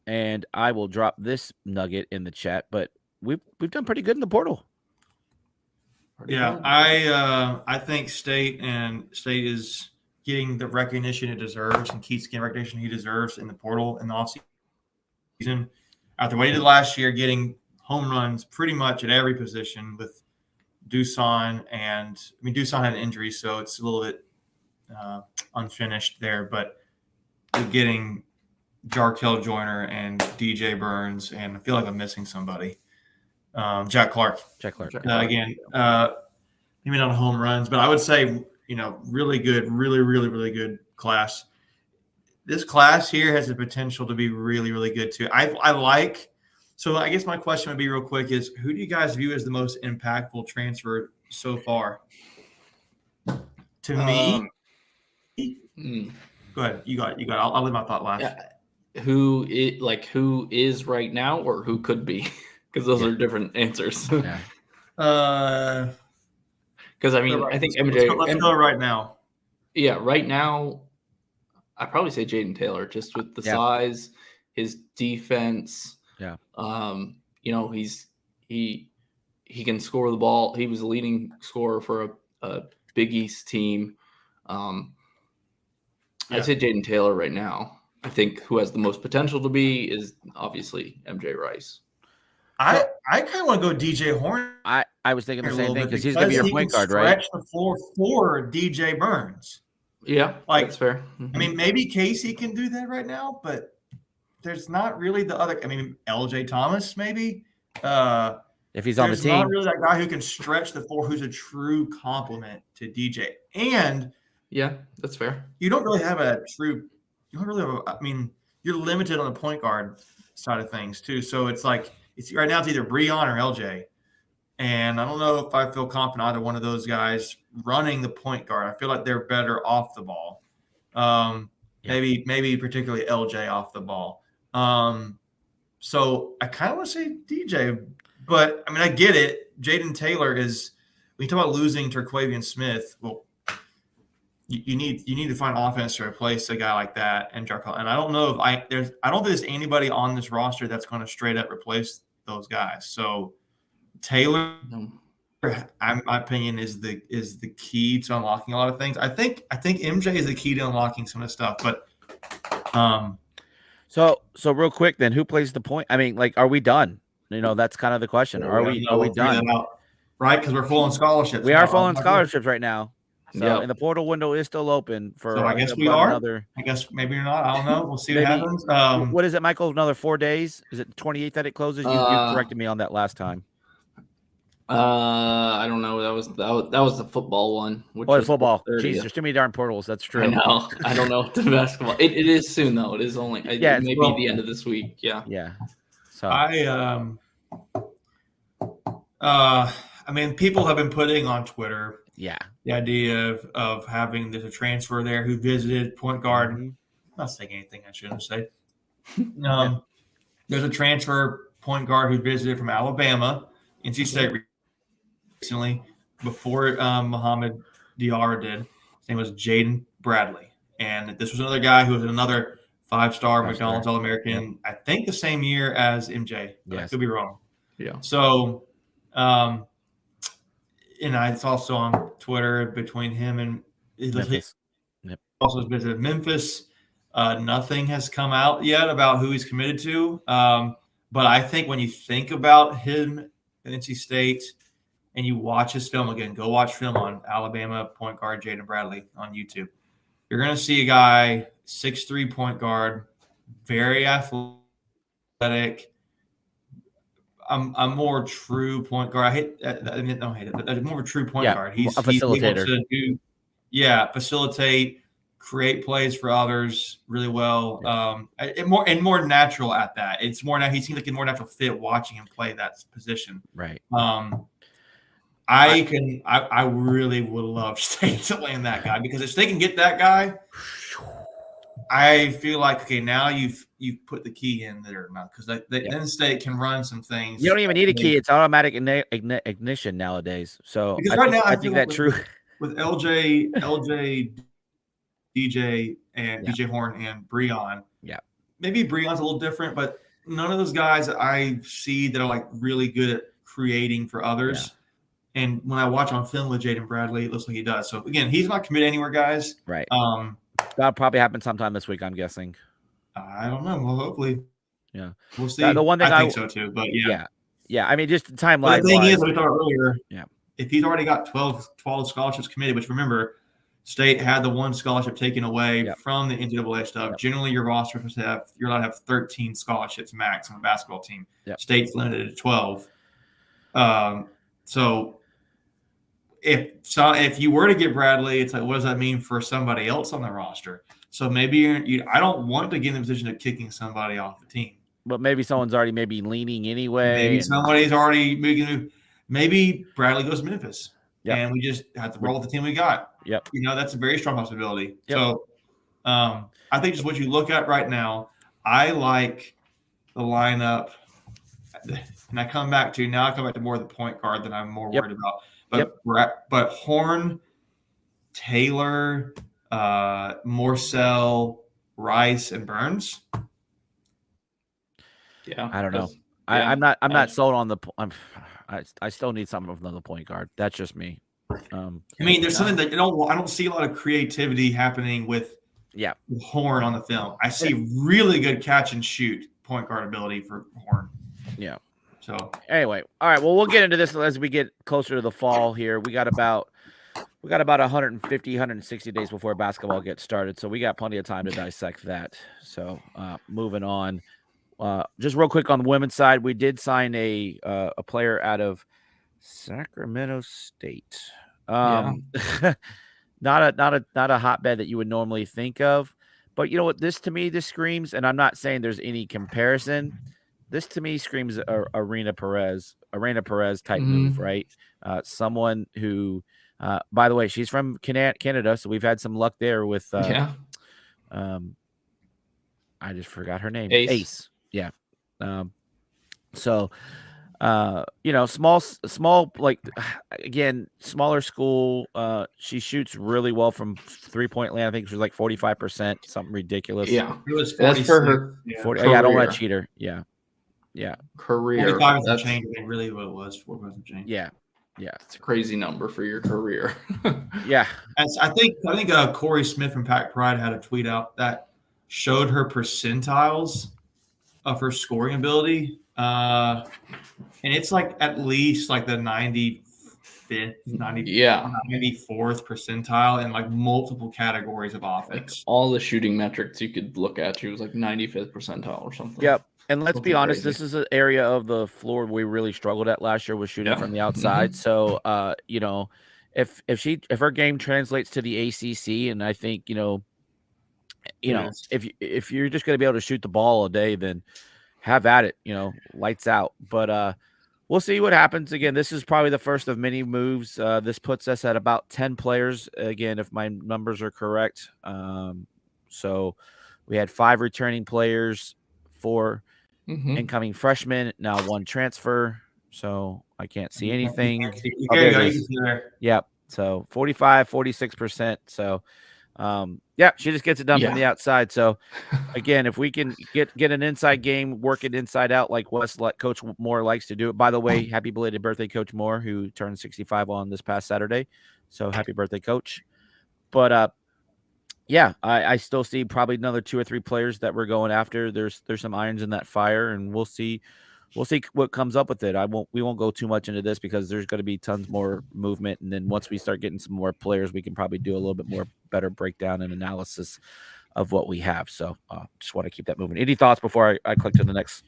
and I will drop this nugget in the chat, but we've done pretty good in the portal. Yeah, I think State is getting the recognition it deserves, and Keats getting recognition he deserves in the portal in the offseason. After what he did last year, getting home runs pretty much at every position with Dusan, and Dusan had an injury, so it's a little bit unfinished there, but getting Jarkel Joyner and DJ Burns, and I feel like I'm missing somebody. Jack Clark. Again, maybe not home runs, but I would say, really good, really good class. This class here has the potential to be really, really good too. So I guess my question would be real quick is, who do you guys view as the most impactful transfer so far? To me, go ahead. You got it. I'll leave my thought last. Yeah. Who is right now, or who could be? Because those are different answers. Yeah. Because I think MJ. Let's go right now. Yeah, right now, I'd probably say Jaden Taylor, just with the size, his defense. Yeah. He can score the ball. He was the leading scorer for a Big East team. I'd say Jaden Taylor right now. I think who has the most potential to be is obviously MJ Rice. I kind of want to go DJ Horn. I was thinking the same thing because he's going to be your point guard, right? Stretch the floor for DJ Burns. Yeah, that's fair. Mm-hmm. Maybe Casey can do that right now, but there's not really the other. LJ Thomas maybe. If he's on the team, there's not really that guy who can stretch the floor, who's a true complement to DJ. And yeah, that's fair. You don't really have a true. You don't really have. You're limited on the point guard side of things too. So it's like right now it's either Breon or LJ, and I don't know if I feel confident either one of those guys running the point guard. I feel like they're better off the ball. Maybe particularly LJ off the ball. So I kind of want to say DJ, but I get it. Jaden Taylor is. When you talk about losing Terquavian Smith, well, you need to find offense to replace a guy like that and Jarkel. And I don't know if I don't think there's anybody on this roster that's going to straight up replace those guys. So Taylor, in my opinion, is the key to unlocking a lot of things. I think MJ is the key to unlocking some of the stuff. But so real quick, then who plays the point? Are we done? That's kind of the question. Are we done? Right, because we're full on scholarships. We are full on scholarships right now. So, and the portal window is still open for. So I guess we about are. Another, I guess maybe you're not. I don't know. We'll see what maybe- happens. what is it, Michael? Another 4 days? Is it the 28th that it closes? You corrected me on that last time. I don't know. That was the football one. Which Oh, was football. the 30th. Jeez, there's too many darn portals. That's true. I know. I don't know the basketball. It is soon though. It is only. Yeah, it may be the end of this week. Yeah. Yeah. So I mean, people have been putting on Twitter, yeah, the idea of having there's a transfer there who visited point guard. Mhm. I'm not saying anything I shouldn't say. There's a transfer point guard who visited from Alabama, NC State recently, before Muhammad Diarra did. His name was Jaden Bradley. And this was another guy who was another five-star McDonald's All-American, I think the same year as MJ. But I could be wrong. Yeah. So, and it's also on Twitter between him and Memphis. Also visited Memphis. Nothing has come out yet about who he's committed to. But I think when you think about him at NC State and you watch his film again, go watch film on Alabama point guard Jaden Bradley on YouTube. You're going to see a guy, 6'3" point guard, very athletic. I'm more true point guard. I don't hate it, but more of a true point guard. He's a facilitator. He's able to facilitate, create plays for others really well. And more natural at that. It's more now. He seems like a more natural fit watching him play that position. Right. I really would love State to land that guy, because if they can get that guy, I feel like, okay, now you've put the key in there, because then State can run some things. You don't even need a key; it's automatic ignition nowadays. So I think that's true. With LJ, DJ, and DJ Horn and Breon. Yeah, maybe Breon's a little different, but none of those guys that I see that are like really good at creating for others. Yeah. And when I watch on film with Jaden Bradley, it looks like he does. So again, he's not committed anywhere, guys. Right. That'll probably happen sometime this week, I'm guessing. I don't know. Well, hopefully. Yeah. We'll see. The one thing I think so too. But yeah. I mean, just the timeline. The thing is, we thought earlier. Yeah. If he's already got 12 scholarships committed, which remember, State had the one scholarship taken away from the NCAA stuff. Yep. Generally, your roster you're allowed to have 13 scholarships max on a basketball team. Yep. State's limited to 12. So if you were to get Bradley, it's like, what does that mean for somebody else on the roster? So maybe I don't want to get in the position of kicking somebody off the team. But maybe someone's already leaning anyway. Maybe somebody's already moving. Maybe Bradley goes to Memphis. Yep. And we just have to roll with the team we got. Yep. That's a very strong possibility. Yep. So I think just what you look at right now, I like the lineup. And I come back to more of the point guard that I'm more worried about. But Horn, Taylor, Morsell, Rice, and Burns. Yeah. I don't know. I'm not sold on the I still need something of another point guard. That's just me. I mean, there's something that I don't see a lot of creativity happening with Horn on the film. I see really good catch and shoot point guard ability for Horn. Yeah. So anyway, all right. Well, we'll get into this as we get closer to the fall here. We got about 150, 160 days before basketball gets started, so we got plenty of time to dissect that. So moving on. Just real quick on the women's side, we did sign a player out of Sacramento State. Not a hotbed that you would normally think of, but you know what? This screams, and I'm not saying there's any comparison. This to me screams Arena Perez type move, right? Someone who, by the way, she's from Canada, so we've had some luck there with. I just forgot her name. Ace. Yeah. Small, like, again, smaller school. She shoots really well from 3-point land. I think she was like 45%, something ridiculous. Yeah. It was 40. That's for her. I don't want to cheat her. Yeah. Yeah. Career. 45 was change. Really what it was. 45 was change. Yeah. Yeah. It's a crazy number for your career. Yeah. I think Corey Smith from Pack Pride had a tweet out that showed her percentiles of her scoring ability. And it's like at least like the 95th 95th, 94th percentile in like multiple categories of Like offense. all the shooting metrics you could look at, she was like 95th percentile or something. Yep. And let's be Something honest, crazy. this is an area of the floor we really struggled at last year, was shooting Yeah. from the outside. Mhm. So, you know, if her game translates to the ACC, and I think, you know, Yes. if you're just going to be able to shoot the ball all day, then have at it, you know, lights out. But we'll see what happens. Again, this is probably the first of many moves. This puts us at about 10 players, again, if my numbers are correct. So we had 5 returning players, 4 Mhm. incoming freshmen, now 1 transfer. So I can't see anything. There you there go. it You is. can see there. Yep. So 45, 46%. So yeah, she just gets it done from the outside. So again, if we can get an inside game, work it inside out like Coach Moore likes to do it. By the way, happy belated birthday, Coach Moore, who turned 65 on this past Saturday. So happy birthday, Coach. But yeah, I still see probably another 2 or 3 players that we're going after. There's some irons in that fire, and we'll see what comes up with it. We won't go too much into this because there's going to be tons more movement, and then once we start getting some more players, we can probably do a little bit more better breakdown and analysis of what we have. So just want to keep that moving. Any thoughts before I click to the next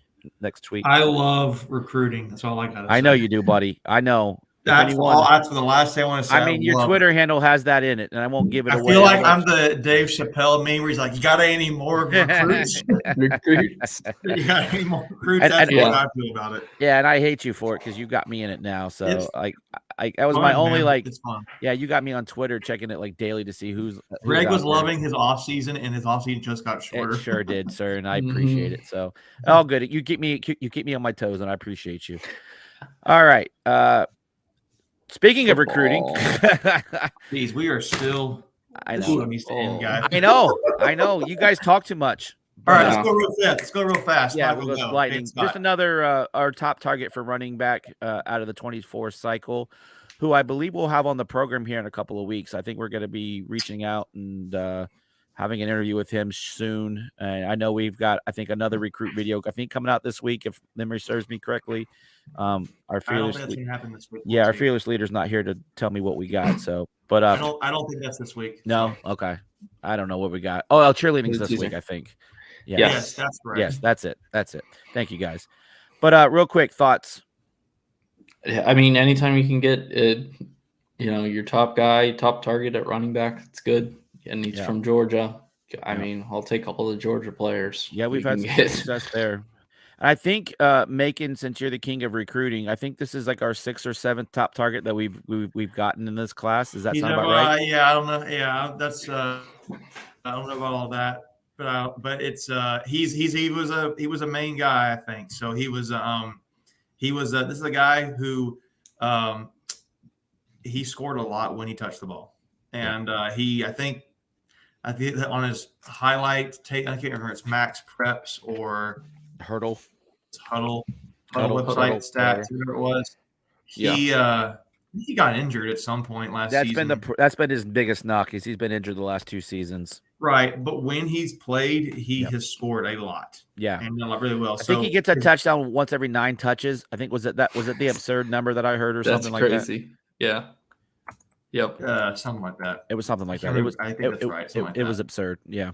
tweet? I love recruiting. That's all I got to say. I know you do, buddy. I know. That's the last thing I want to say. I mean, your Twitter handle has that in it, and I won't give it away. I feel like I'm the Dave Chappelle meme where he's like, "You got any more recruits? Recruits. You got any more recruits?" That's what I feel about it. Yeah, and I hate you for it because you got me in it now. So that was fun, my only man. like. It's fun. Yeah, you got me on Twitter checking it like daily to see who's Greg was out loving his off season, and his off season just got shorter. It sure did, sir, and I appreciate it. So all good. You keep me on my toes, and I appreciate you. All right. Speaking of recruiting, Jeez, we are still. I know. Guys. I know. You guys talk too much. All right, let's go real fast. Let's go real fast. Yeah, we'll go lightning. Just another our top target for running back out of the 24 cycle, who I believe we'll have on the program here in a couple of weeks. I think we're going to be reaching out and having an interview with him soon. I know we've got, I think, another recruit video, I think, coming out this week, if memory serves me correctly. Our fearless, our fearless leader's not here to tell me what we got. So, but I don't think that's this week. No, okay. I don't know what we got. Oh, cheerleading's this week, I think. Yes, that's right. Yes, that's it. Thank you, guys. But real quick thoughts. I mean, anytime you can get your top target at running back, it's good. And he's from Georgia. I mean, I'll take all the Georgia players. Yeah, we've had some success there. I think, Macon, since you're the king of recruiting, I think this is like our 6th or 7th top target that we've gotten in this class. Does that sound about right? Yeah, I don't know. Yeah, that's I don't know about all that, but it's he was a main guy, I think. So he was this is a guy who he scored a lot when he touched the ball, and I think that on his highlight tape, I can't remember if it's Max Preps or Huddle website stats, whatever it was. He got injured at some point last season. That's been his biggest knock, is he's been injured the last 2 seasons. Right, but when he's played, he has scored a lot. Yeah, and done really well. I think he gets a touchdown once every 9 touches. I think was it the absurd number that I heard or something like that? That's crazy. Yeah. Yep. Something like that. It was something like that. I think that's right. It was absurd. Yeah.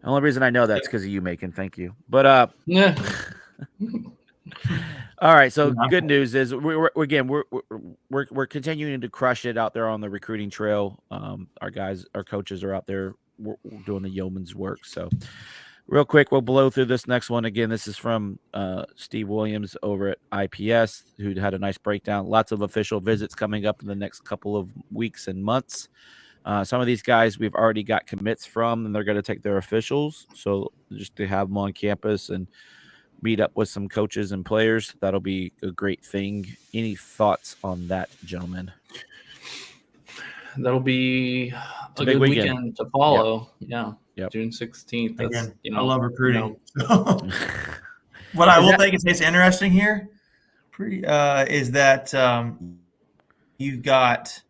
The only reason I know that's because of you, Macon. Thank you. But yeah. All right. So good news is we're continuing to crush it out there on the recruiting trail. Our coaches are out there doing the yeoman's work. So real quick, we'll blow through this next one. Again, this is from Steve Williams over at IPS, who had a nice breakdown. Lots of official visits coming up in the next couple of weeks and months. Some of these guys we've already got commits from, and they're going to take their officials. So just to have them on campus and meet up with some coaches and players, that'll be a great thing. Any thoughts on that, gentlemen? That'll be a good weekend to follow. Yep. Yeah. June 16th. That's, I love recruiting. What I will think is interesting here is that you've got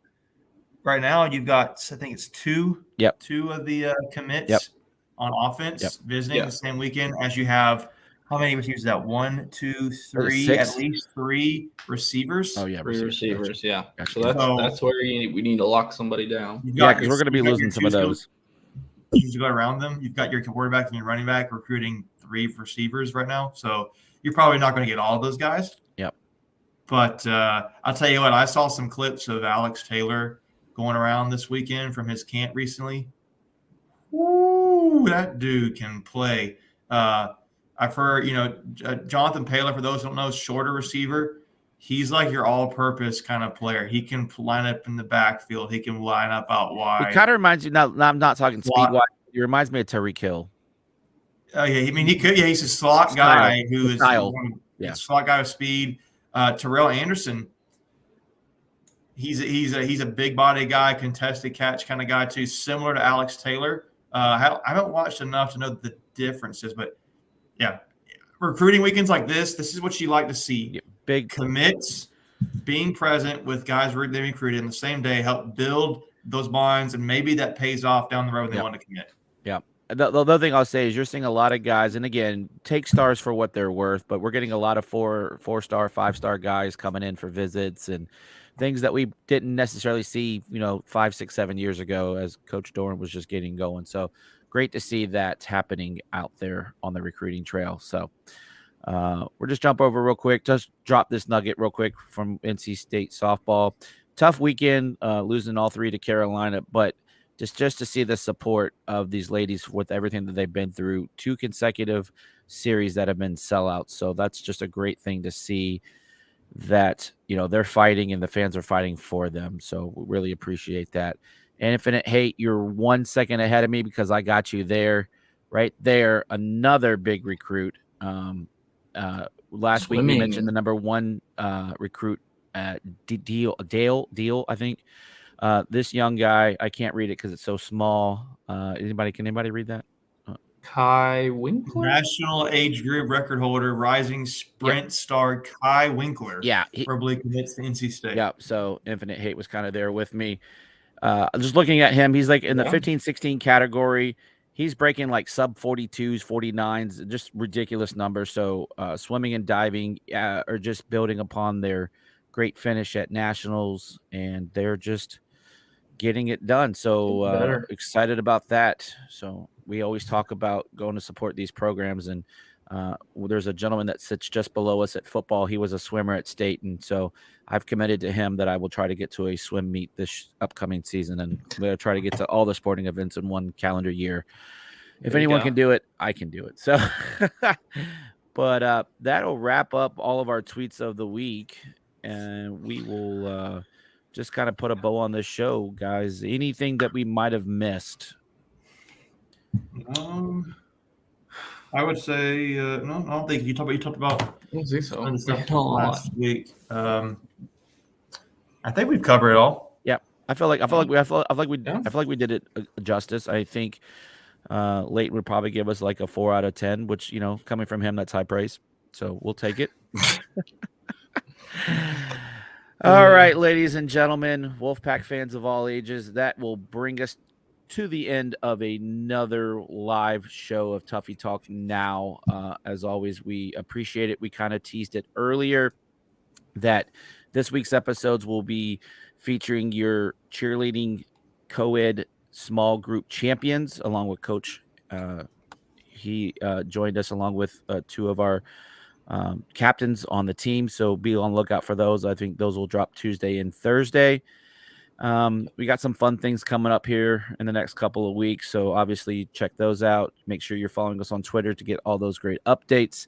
right now, I think it's two of the commits on offense visiting the same weekend as you have How many receivers is that? 1, 2, 3, six? at least 3 receivers. Oh yeah, Three receivers, yeah. Gotcha. So that's where we need to lock somebody down. Yeah, because we're going to be losing some of those. You go around them. You've got your quarterback and your running back recruiting 3 receivers right now. So you're probably not going to get all of those guys. Yep. But I'll tell you what, I saw some clips of Alex Taylor going around this weekend from his camp recently. Woo, that dude can play. I've heard, Jonathan Taylor, for those who don't know, shorter receiver. He's like your all-purpose kind of player. He can line up in the backfield. He can line up out wide. It kind of reminds you. Now, I'm not talking speed-wise. It reminds me of Tyreek Hill. Oh yeah, I mean he could. Yeah, he's a slot guy who is slot guy with speed. Terrell Anderson. He's a big body guy, contested catch kind of guy too, similar to Alex Taylor. I haven't watched enough to know the differences, but yeah, recruiting weekends like this is what you like to see. Yeah, big commits, being present with guys they recruited in the same day, help build those bonds, and maybe that pays off down the road when they want to commit. Yeah. The other thing I'll say is you're seeing a lot of guys, and again, take stars for what they're worth, but we're getting a lot of 4-star, 5-star guys coming in for visits and things that we didn't necessarily see, 5, 6, 7 years ago as Coach Doran was just getting going. So great to see that happening out there on the recruiting trail. So we'll just jump over real quick, just drop this nugget real quick from NC State softball. Tough weekend, losing all 3 to Carolina, but just to see the support of these ladies with everything that they've been through, 2 consecutive series that have been sellouts. So that's just a great thing to see that, they're fighting and the fans are fighting for them. So we really appreciate that. And Infinite Hate, you're 1 second ahead of me because I got you there, right there. Another big recruit. Last week we mentioned the number 1 recruit, Deal, I think. This young guy, I can't read it because it's so small. Can anybody read that? Kai Winkler, national age group record holder, rising sprint star Kai Winkler. Yeah, probably commits to NC State. Yeah, so Infinite Hate was kind of there with me. Just looking at him, he's like in the 15-16 category. He's breaking like sub 42s, 49s, just ridiculous numbers. So swimming and diving are just building upon their great finish at nationals, and they're just getting it done. So excited about that. So we always talk about going to support these programs, and there's a gentleman that sits just below us at football. He was a swimmer at State, and so I've committed to him that I will try to get to a swim meet this upcoming season, and I'm going to try to get to all the sporting events in one calendar year. If anyone can do it, I can do it. So, but that'll wrap up all of our tweets of the week, and we will just kind of put a bow on this show, guys. Anything that we might have missed? I would say no. I don't think you talked about. I don't think so. Last week. I think we've covered it all. Yeah, I feel like we did it justice. I think Leighton would probably give us like a 4 out of 10, which coming from him, that's high praise. So we'll take it. All right, ladies and gentlemen, Wolfpack fans of all ages, that will bring us to the end of another live show of Tuffy Talk Now. As always, we appreciate it. We kind of teased it earlier that this week's episodes will be featuring your cheerleading co-ed small group champions, along with Coach. He joined us along with 2 of our captains on the team. So be on the lookout for those. I think those will drop Tuesday and Thursday. We got some fun things coming up here in the next couple of weeks. So obviously check those out. Make sure you're following us on Twitter to get all those great updates.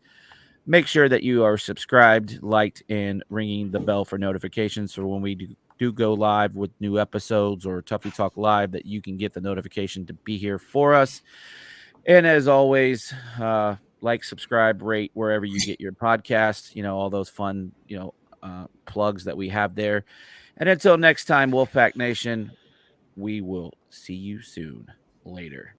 Make sure that you are subscribed, liked, and ringing the bell for notifications for when we do go live with new episodes or Tuffy Talk Live, that you can get the notification to be here for us. And as always, like, subscribe, rate wherever you get your podcasts, all those fun, plugs that we have there. And until next time, Wolfpack Nation, we will see you soon. Later.